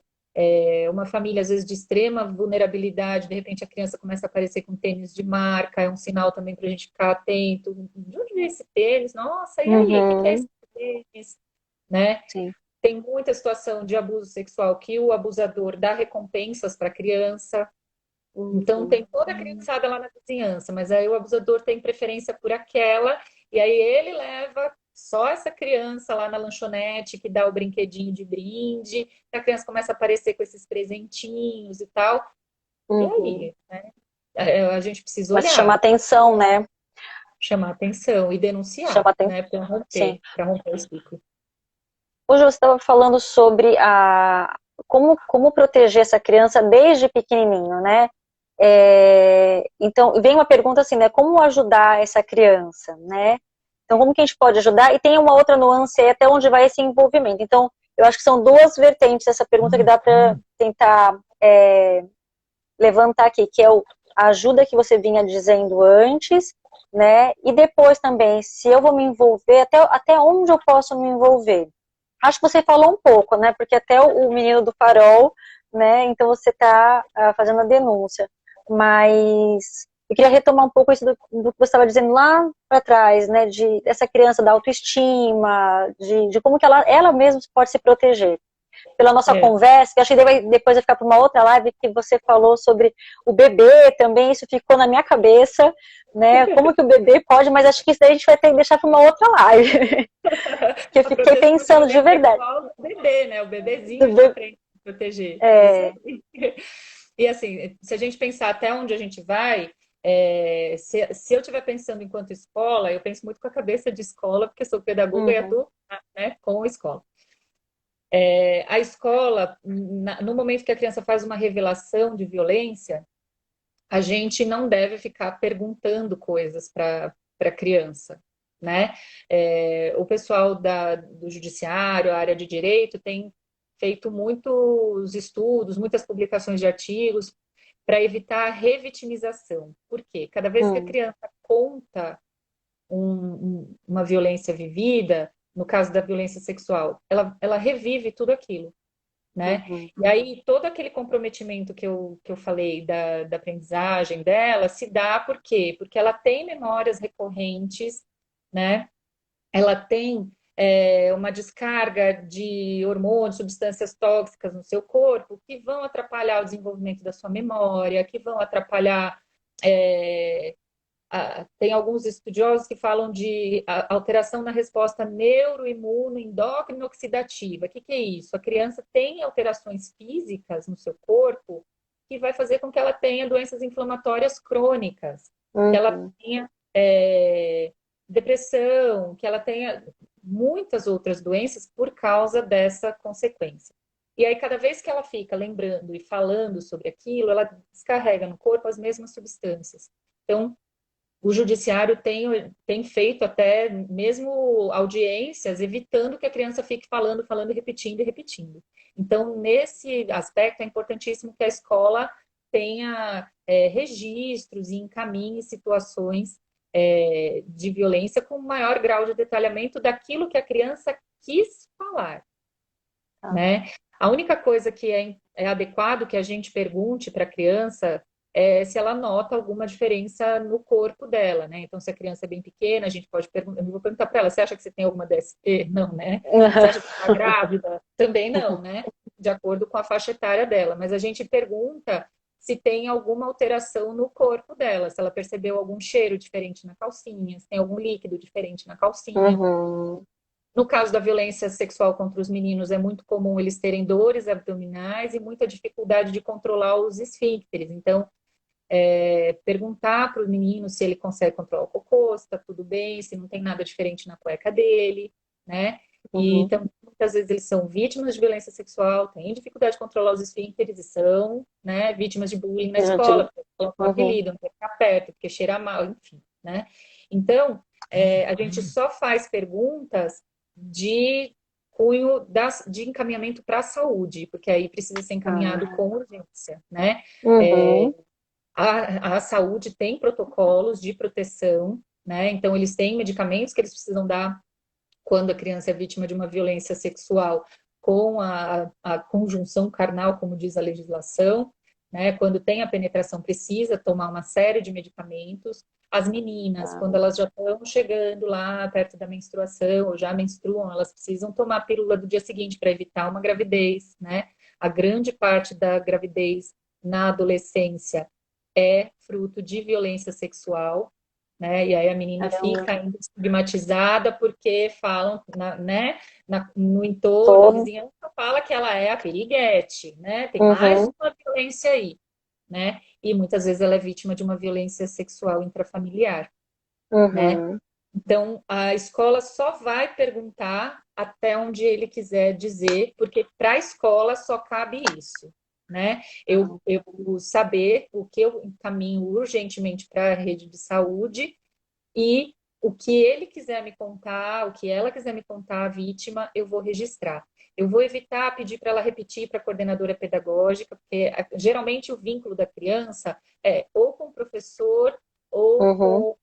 Uma família, às vezes, de extrema vulnerabilidade, de repente a criança começa a aparecer com tênis de marca, é um sinal também para a gente ficar atento. De onde veio esse tênis? Nossa, e aí, o que é Uhum, esse tênis? Né? sim. Tem muita situação de abuso sexual que o abusador dá recompensas para a criança. Então, Uhum, tem toda a criançada lá na vizinhança, mas aí o abusador tem preferência por aquela, e aí ele leva só essa criança lá na lanchonete, que dá o brinquedinho de brinde, a criança começa a aparecer com esses presentinhos e tal. E uhum. aí, né? A gente precisa Mas chama olhar, atenção, né? chamar atenção e Chama denunciar, atenção, né? sim. Para romper o ciclo. Hoje você estava falando sobre como proteger essa criança desde pequenininho, né? Então, vem uma pergunta assim, né? Como ajudar essa criança, né? Então, como que a gente pode ajudar? E tem uma outra nuance aí, até onde vai esse envolvimento. Então, eu acho que são duas vertentes dessa pergunta que dá para tentar levantar aqui, que é a ajuda que você vinha dizendo antes, né? E depois também, se eu vou me envolver, até onde eu posso me envolver? Acho que você falou um pouco, né? Porque até o menino do farol, né? Então você está fazendo a denúncia. Mas eu queria retomar um pouco isso do que você estava dizendo lá para trás, né? De essa criança da autoestima, de como que ela mesma pode se proteger. Pela nossa É, conversa, que acho que depois vai ficar para uma outra live que você falou sobre o bebê também, isso ficou na minha cabeça, né? Como que o bebê pode, mas acho que isso daí a gente vai ter que deixar para uma outra live. Que eu a fiquei proteção pensando de também verdade. sexual do bebê, né? O Do bebezinho já bebê, aprende a se proteger. Isso é, aí. E assim, se a gente pensar até onde a gente vai, se eu estiver pensando enquanto escola, eu penso muito com a cabeça de escola, porque sou pedagoga e uhum, atuo, né, com a escola. A escola, no momento que a criança faz uma revelação de violência, a gente não deve ficar perguntando coisas para a criança, né? O pessoal do judiciário, a área de direito, tem feito muitos estudos, muitas publicações de artigos para evitar a revitimização. Por quê? Cada vez que a uhum, criança conta uma violência vivida, no caso da violência sexual, ela revive tudo aquilo, né? uhum, E aí, todo aquele comprometimento que eu falei da aprendizagem dela se dá por quê? Porque ela tem memórias recorrentes, né? Ela tem uma descarga de hormônios, substâncias tóxicas no seu corpo que vão atrapalhar o desenvolvimento da sua memória, que vão atrapalhar é, tem alguns estudiosos que falam de alteração na resposta neuroimunoendócrina oxidativa. O que é isso? A criança tem alterações físicas no seu corpo que vai fazer com que ela tenha doenças inflamatórias crônicas, que ela uhum, tenha depressão, que ela tenha muitas outras doenças por causa dessa consequência. E aí, cada vez que ela fica lembrando e falando sobre aquilo, ela descarrega no corpo as mesmas substâncias. Então, o judiciário tem feito até mesmo audiências, evitando que a criança fique falando, falando, repetindo e repetindo. Então, nesse aspecto, é importantíssimo que a escola tenha registros e encaminhe situações de violência com maior grau de detalhamento daquilo que a criança quis falar, tá. né? A única coisa que é adequado que a gente pergunte para a criança é se ela nota alguma diferença no corpo dela, né? Então, se a criança é bem pequena, a gente pode perguntar, eu vou perguntar para ela, você acha que você tem alguma DST? Não, né? Você acha que está grávida? Também não, né? De acordo com a faixa etária dela. Mas a gente pergunta se tem alguma alteração no corpo dela, se ela percebeu algum cheiro diferente na calcinha, se tem algum líquido diferente na calcinha. Uhum. No caso da violência sexual contra os meninos, é muito comum eles terem dores abdominais e muita dificuldade de controlar os esfíncteres. Então, perguntar para o menino se ele consegue controlar o cocô, se está tudo bem, se não tem nada diferente na cueca dele, né? E Uhum. também, muitas vezes eles são vítimas de violência sexual, têm dificuldade de controlar os esfíncteres e são, né, vítimas de bullying na Eu escola, digo, porque colocam um uhum. apelido, não quer ficar perto, porque cheira mal, enfim, né? Então, a gente só faz perguntas de cunho de encaminhamento para a saúde, porque aí precisa ser encaminhado Ah. com urgência, né? Uhum. A saúde tem protocolos de proteção, né? Então, eles têm medicamentos que eles precisam dar quando a criança é vítima de uma violência sexual com a conjunção carnal, como diz a legislação, né? Quando tem a penetração, precisa tomar uma série de medicamentos. As meninas, quando Ah. elas já estão chegando lá perto da menstruação, ou já menstruam, elas precisam tomar a pílula do dia seguinte para evitar uma gravidez, né? A grande parte da gravidez na adolescência é fruto de violência sexual, né? E aí a menina Caramba. fica ainda estigmatizada porque falam, né, no entorno, a Todo. vizinhança fala que ela é a piriguete, né? Tem mais Uhum. uma violência aí, né? E muitas vezes ela é vítima de uma violência sexual intrafamiliar, né? Uhum. Então, a escola só vai perguntar até onde ele quiser dizer, porque para a escola só cabe isso, né? Eu saber o que eu encaminho urgentemente para a rede de saúde e o que ele quiser me contar, o que ela quiser me contar, a vítima, eu vou registrar. Eu vou evitar pedir para ela repetir para a coordenadora pedagógica, porque geralmente o vínculo da criança é ou com o professor ou Uhum. com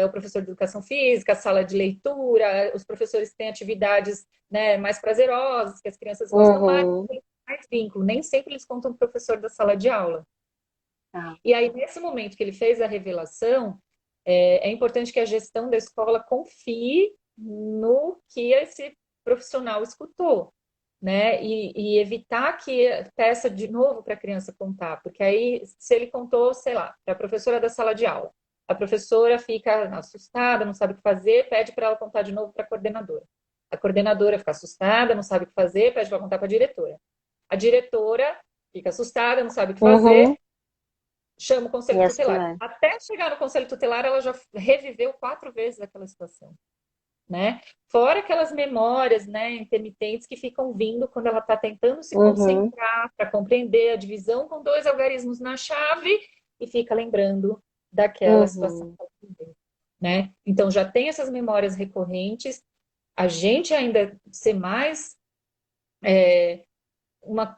o professor de educação física, a sala de leitura, os professores têm atividades, né, mais prazerosas, que as crianças gostam mais, Uhum. tem mais vínculo. Nem sempre eles contam o professor da sala de aula. Ah. E aí, nesse momento que ele fez a revelação, é importante que a gestão da escola confie no que esse profissional escutou, né? E evitar que peça de novo para a criança contar, porque aí, se ele contou, sei lá, para a professora da sala de aula, a professora fica assustada, não sabe o que fazer, pede para ela contar de novo para a coordenadora. A coordenadora fica assustada, não sabe o que fazer, pede para contar para a diretora. A diretora fica assustada, não sabe o que fazer, Uhum. chama o E conselho assim tutelar. vai. Até chegar no conselho tutelar, ela já reviveu 4 vezes aquela situação, né? Fora aquelas memórias, né, intermitentes que ficam vindo quando ela está tentando se Uhum. concentrar para compreender a divisão com 2 algarismos na chave e fica lembrando daquela situação, Uhum. né? Então já tem essas memórias recorrentes. A gente ainda ser mais uma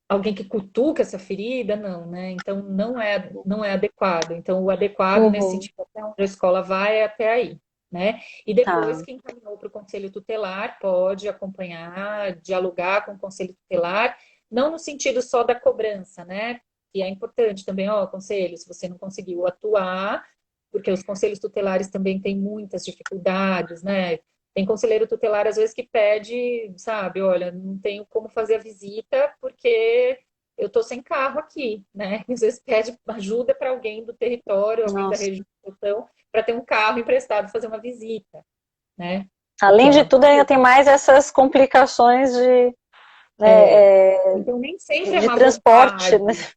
alguém que cutuca essa ferida, não, né? Então não é adequado. Então o adequado nesse Uhum. sentido até onde a escola vai é até aí, né? E depois Tá. quem encaminhou para o conselho tutelar pode acompanhar, dialogar com o conselho tutelar, não no sentido só da cobrança, né? E é importante também, ó, conselho, se você não conseguiu atuar, porque os conselhos tutelares também têm muitas dificuldades, né? Tem conselheiro tutelar, às vezes, que pede, sabe, olha, não tenho como fazer a visita porque eu estou sem carro aqui, né? Às vezes pede ajuda para alguém do território, alguém da Nossa. região, para ter um carro emprestado fazer uma visita, né? O que Além é de uma tudo, ainda boa. tem mais essas complicações É. né, Então, nem sempre é de má transporte, né? vontade.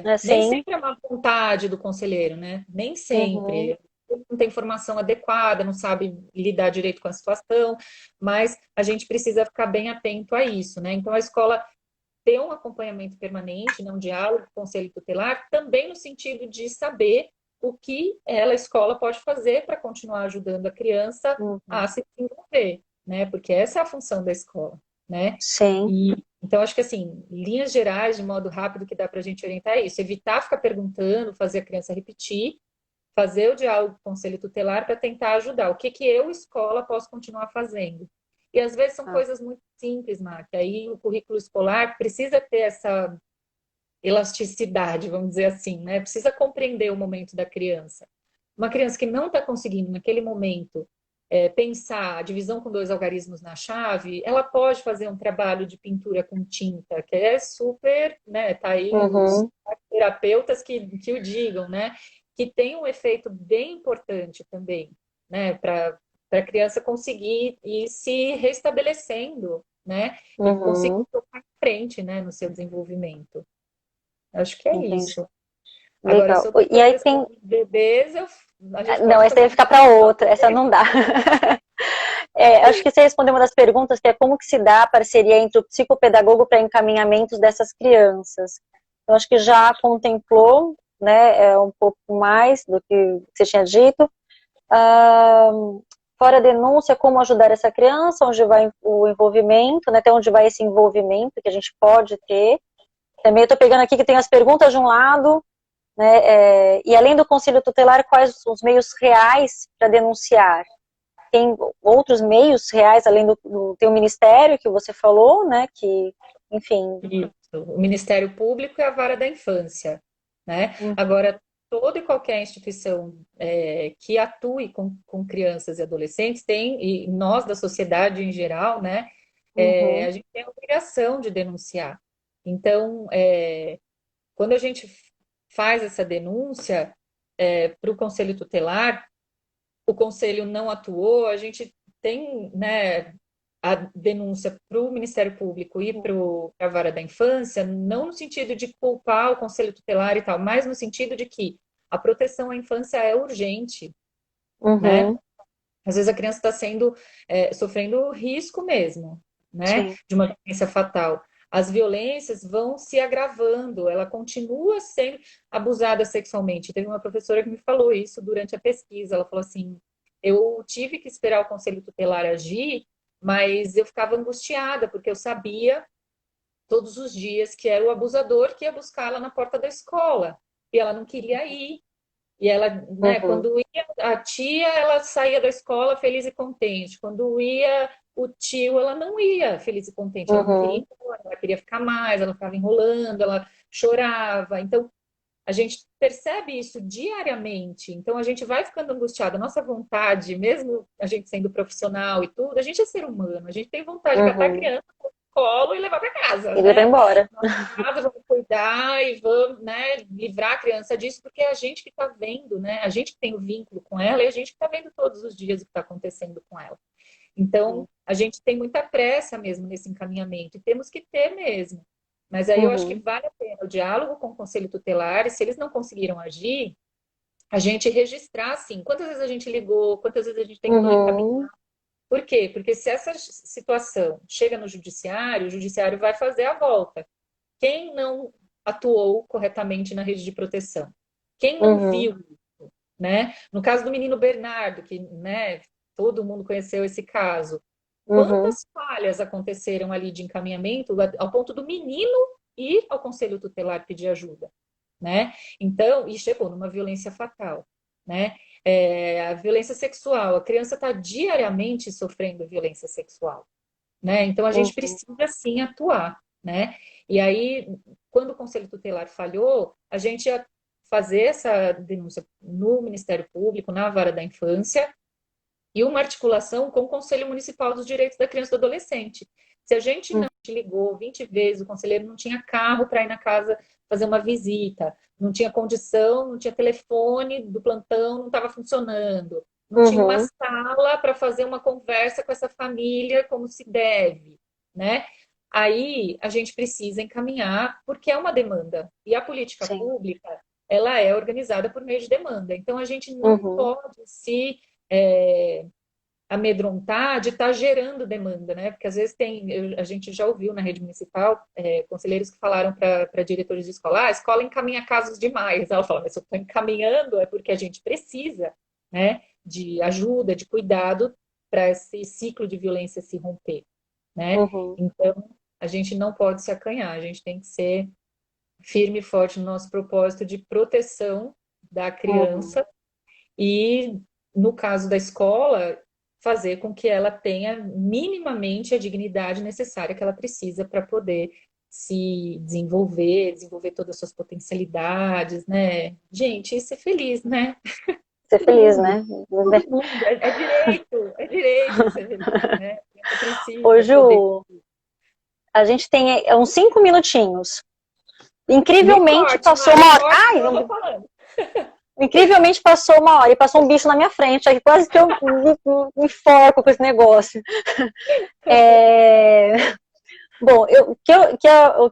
Nem Assim. sempre é má vontade do conselheiro, né? Nem Uhum. sempre. Ele não tem informação adequada, não sabe lidar direito com a situação, mas a gente precisa ficar bem atento a isso, né? Então, a escola ter um acompanhamento permanente, né, um diálogo com o conselho tutelar, também no sentido de saber o que ela, a escola, pode fazer para continuar ajudando a criança Uhum. a se desenvolver, né? Porque essa é a função da escola, né? Sim. E então acho que assim, linhas gerais, de modo rápido, que dá para a gente orientar é isso: evitar ficar perguntando, fazer a criança repetir, fazer o diálogo com o conselho tutelar para tentar ajudar. O que que eu, escola, posso continuar fazendo? E às vezes são Ah. coisas muito simples, Má, que aí o currículo escolar precisa ter essa elasticidade, vamos dizer assim, né? Precisa compreender o momento da criança. Uma criança que não está conseguindo, naquele momento, pensar a divisão com dois algarismos na chave, ela pode fazer um trabalho de pintura com tinta, que é super, né? Tá aí os Uhum. terapeutas que o digam, né? Que tem um efeito bem importante também, né? Para a criança conseguir ir se restabelecendo, né? E conseguir Uhum. tocar em frente, né? No seu desenvolvimento. Acho que é Entendi. isso. Agora, Legal. sobre E aí proteção tem. dos bebês, a gente Não, pode essa fazer aí um fica para programa. outra, essa não dá. Acho que você respondeu uma das perguntas, que é como que se dá a parceria entre o psicopedagogo para encaminhamentos dessas crianças. Eu acho que já contemplou, né, um pouco mais do que você tinha dito. Ah, fora a denúncia, como ajudar essa criança, onde vai o envolvimento, né, até onde vai esse envolvimento que a gente pode ter. Também eu estou pegando aqui que tem as perguntas de um lado, né, e além do conselho tutelar, quais os meios reais para denunciar? Tem outros meios reais, além do teu ministério, que você falou, né, que, enfim... Isso. O Ministério Público é a vara da infância, né? Uhum, Agora, toda e qualquer instituição que atue com crianças e adolescentes tem, e nós da sociedade em geral, né, uhum, a gente tem a obrigação de denunciar. Então, quando a gente faz essa denúncia para o Conselho Tutelar, o Conselho não atuou, a gente tem, né, a denúncia para o Ministério Público e para a Vara da Infância, não no sentido de culpar o Conselho Tutelar e tal, mas no sentido de que a proteção à infância é urgente, né? uhum, Às vezes a criança está sofrendo risco mesmo, né? sim, De uma doença fatal. As violências vão se agravando, ela continua sendo abusada sexualmente. Teve uma professora que me falou isso durante a pesquisa. Ela falou assim: eu tive que esperar o conselho tutelar agir, mas eu ficava angustiada, porque eu sabia todos os dias que era o abusador que ia buscá-la na porta da escola. E ela não queria ir. E ela, né, uhum, quando ia a tia, ela saía da escola feliz e contente. Quando ia o tio, ela não ia feliz e contente. Ela não queria ir uhum, embora, ela queria ficar mais, ela ficava enrolando, ela chorava. Então, a gente percebe isso diariamente. Então, a gente vai ficando angustiada. Nossa vontade, mesmo a gente sendo profissional e tudo, a gente é ser humano. A gente tem vontade de catar a uhum. criança no colo e levar para casa, Ele vai né? embora. Casa, vamos cuidar e vamos, né, livrar a criança disso, porque é a gente que está vendo, né? A gente que tem o vínculo com ela e a gente que está vendo todos os dias o que está acontecendo com ela. Então, a gente tem muita pressa mesmo nesse encaminhamento e temos que ter mesmo. Mas aí eu acho que Uhum, vale a pena o diálogo com o conselho tutelar, e se eles não conseguiram agir, a gente registrar, assim, quantas vezes a gente ligou, quantas vezes a gente tentou encaminhar. uhum, Por quê? Porque se essa situação chega no judiciário, o judiciário vai fazer a volta. Quem não atuou corretamente na rede de proteção? Quem não uhum, viu, né? No caso do menino Bernardo, que, né, todo mundo conheceu esse caso. uhum, Quantas falhas aconteceram ali de encaminhamento ao ponto do menino ir ao conselho tutelar pedir ajuda, né? Então, e chegou numa violência fatal, né? A violência sexual, a criança está diariamente sofrendo violência sexual, né? Então a gente uhum, precisa sim atuar, né? E aí, quando o Conselho Tutelar falhou, a gente ia fazer essa denúncia no Ministério Público, na Vara da Infância, e uma articulação com o Conselho Municipal dos Direitos da Criança e do Adolescente. Se a gente uhum, não te ligou 20 vezes, o conselheiro não tinha carro para ir na casa fazer uma visita, não tinha condição, não tinha telefone do plantão, não estava funcionando, não tinha uma uhum, sala para fazer uma conversa com essa família como se deve, né? Aí a gente precisa encaminhar, porque é uma demanda. E a política sim, pública, ela é organizada por meio de demanda. Então a gente não uhum, pode se é, amedrontar de estar gerando demanda, né? Porque às vezes a gente já ouviu na rede municipal conselheiros que falaram para diretores de escola, a escola encaminha casos demais. Ela fala, mas se eu estou encaminhando é porque a gente precisa, né? De ajuda, de cuidado para esse ciclo de violência se romper, né? uhum, Então a gente não pode se acanhar, a gente tem que ser firme e forte no nosso propósito de proteção da uhum. criança e, no caso da escola, fazer com que ela tenha minimamente a dignidade necessária que ela precisa para poder se desenvolver, desenvolver todas as suas potencialidades, né? Gente, isso é feliz, né? ser feliz, né? Todo mundo, é direito ser feliz, né? Você Ô, precisa poder. Ju, a gente tem uns 5 minutinhos. Me Incrivelmente corte, passou Mari, uma hora. corte que eu vou falando. Incrivelmente passou uma hora e passou um bicho na minha frente. Aí quase que eu me enforco com esse negócio. É... Bom, o que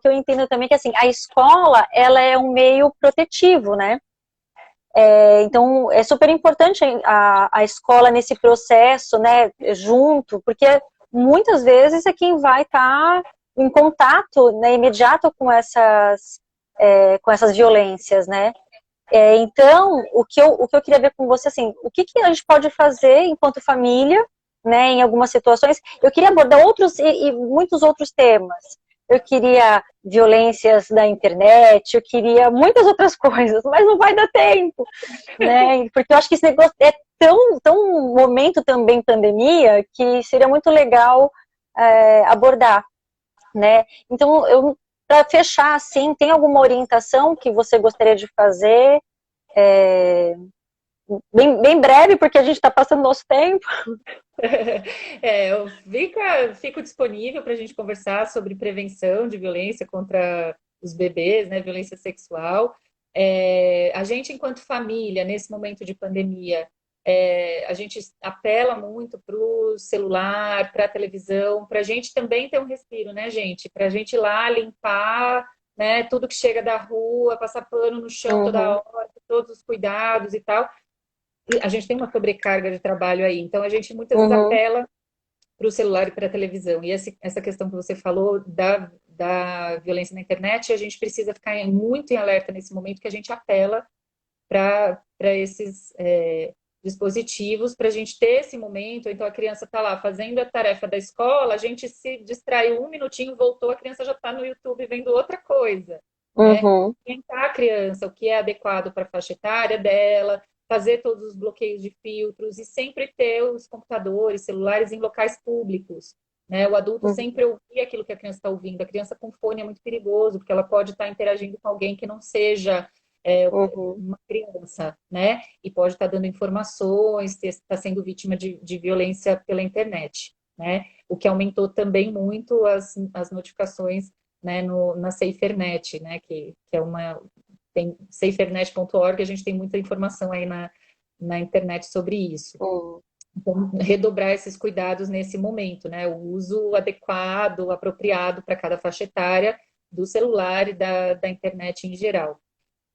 eu entendo também é que assim, a escola ela é um meio protetivo, né? Então, é super importante a escola nesse processo, né, junto, porque muitas vezes é quem vai estar em contato, né, imediato com essas violências, né. Então, o que eu queria ver com você, assim, o que a gente pode fazer enquanto família, né, em algumas situações. Eu queria abordar outros e muitos outros temas. Eu queria violências da internet, eu queria muitas outras coisas, mas não vai dar tempo, né? Porque eu acho que esse negócio é tão um momento também pandemia que seria muito legal abordar, né? Então, para fechar, assim, tem alguma orientação que você gostaria de fazer? Bem breve, porque a gente está passando nosso tempo. Eu fico disponível para a gente conversar sobre prevenção de violência contra os bebês, né, violência sexual. A gente, enquanto família, nesse momento de pandemia, a gente apela muito para o celular, para a televisão, para a gente também ter um respiro, né, gente? Para a gente ir lá limpar, né, tudo que chega da rua, passar pano no chão toda Uhum, hora, todos os cuidados e tal. A gente tem uma sobrecarga de trabalho aí, então a gente muitas vezes uhum, apela para o celular e para a televisão. E essa questão que você falou da violência na internet, a gente precisa ficar muito em alerta nesse momento que a gente apela para esses dispositivos, para a gente ter esse momento. Então a criança está lá fazendo a tarefa da escola, a gente se distraiu um minutinho, voltou, a criança já está no YouTube vendo outra coisa, né? uhum, Orientar a criança o que é adequado para a faixa etária dela, fazer todos os bloqueios de filtros e sempre ter os computadores, celulares em locais públicos. Né? O adulto uhum, sempre ouvir aquilo que a criança está ouvindo. A criança com fone é muito perigoso, porque ela pode estar interagindo com alguém que não seja uhum, uma criança, né? E pode estar dando informações, está sendo vítima de violência pela internet, né? O que aumentou também muito as notificações, né, na SaferNet, né? Que é uma tem safernet.org, a gente tem muita informação aí na internet sobre isso. uhum, Então, redobrar esses cuidados nesse momento, né? O uso adequado, apropriado para cada faixa etária do celular e da internet em geral.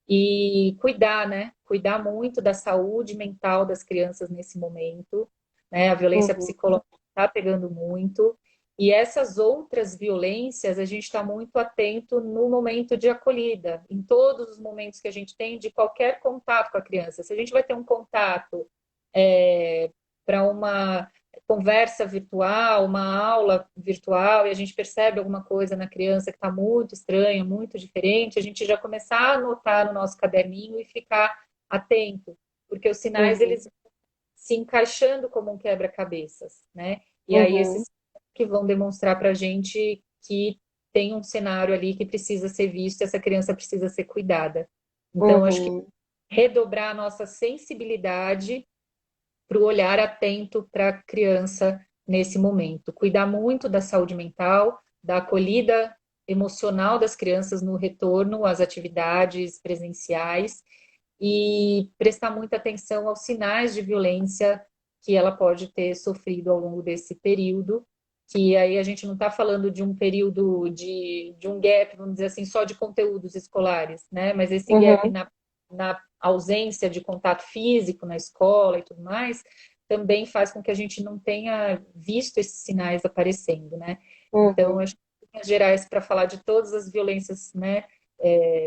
E cuidar, né? Cuidar muito da saúde mental das crianças nesse momento, né? A violência uhum, psicológica está pegando muito. E essas outras violências, a gente está muito atento no momento de acolhida, em todos os momentos que a gente tem de qualquer contato com a criança. Se a gente vai ter um contato para uma conversa virtual, uma aula virtual, e a gente percebe alguma coisa na criança que está muito estranha, muito diferente, a gente já começar a anotar no nosso caderninho e ficar atento, porque os sinais uhum, eles se encaixando como um quebra-cabeças, né? E aí uhum, esses que vão demonstrar para a gente que tem um cenário ali que precisa ser visto, essa criança precisa ser cuidada. Então, acho que uhum, redobrar a nossa sensibilidade para o olhar atento para a criança nesse momento. Cuidar muito da saúde mental, da acolhida emocional das crianças no retorno às atividades presenciais e prestar muita atenção aos sinais de violência que ela pode ter sofrido ao longo desse período, que aí a gente não está falando de um período de um gap, vamos dizer assim, só de conteúdos escolares, né? Mas esse gap uhum, na ausência de contato físico na escola e tudo mais, também faz com que a gente não tenha visto esses sinais aparecendo, né? Então, uhum, acho que, em linhas gerais, para falar de todas as violências, né,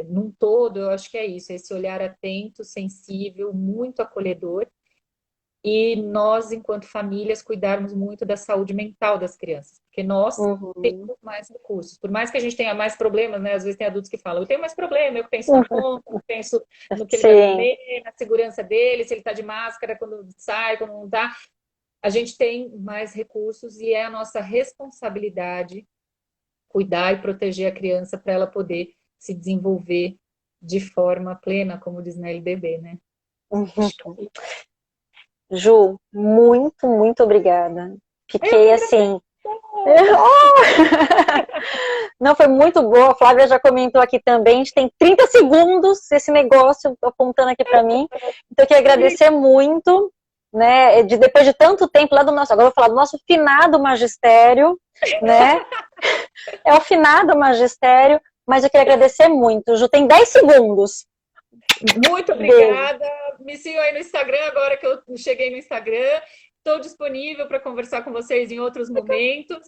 num todo, eu acho que é isso, esse olhar atento, sensível, muito acolhedor, e nós, enquanto famílias, cuidarmos muito da saúde mental das crianças, porque nós uhum, temos mais recursos. Por mais que a gente tenha mais problemas, né? Às vezes tem adultos que falam, eu tenho mais problema, eu penso na uhum. conta, eu penso no que ele vai Sim, comer, na segurança dele, se ele está de máscara quando sai, quando não está. A gente tem mais recursos e é a nossa responsabilidade cuidar e proteger a criança para ela poder se desenvolver de forma plena, como diz na LDB, né? Ju, muito, muito obrigada. Fiquei assim. Não, foi muito boa. A Flávia já comentou aqui também. A gente tem 30 segundos esse negócio apontando aqui para mim. Então, eu queria agradecer muito, né? Depois de tanto tempo lá do nosso. Agora eu vou falar do nosso finado magistério, né? É o finado magistério, mas eu queria agradecer muito. Ju, tem 10 segundos. Muito obrigada. Me sigam aí no Instagram, agora que eu cheguei no Instagram. Estou disponível para conversar com vocês em outros momentos.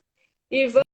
E vamos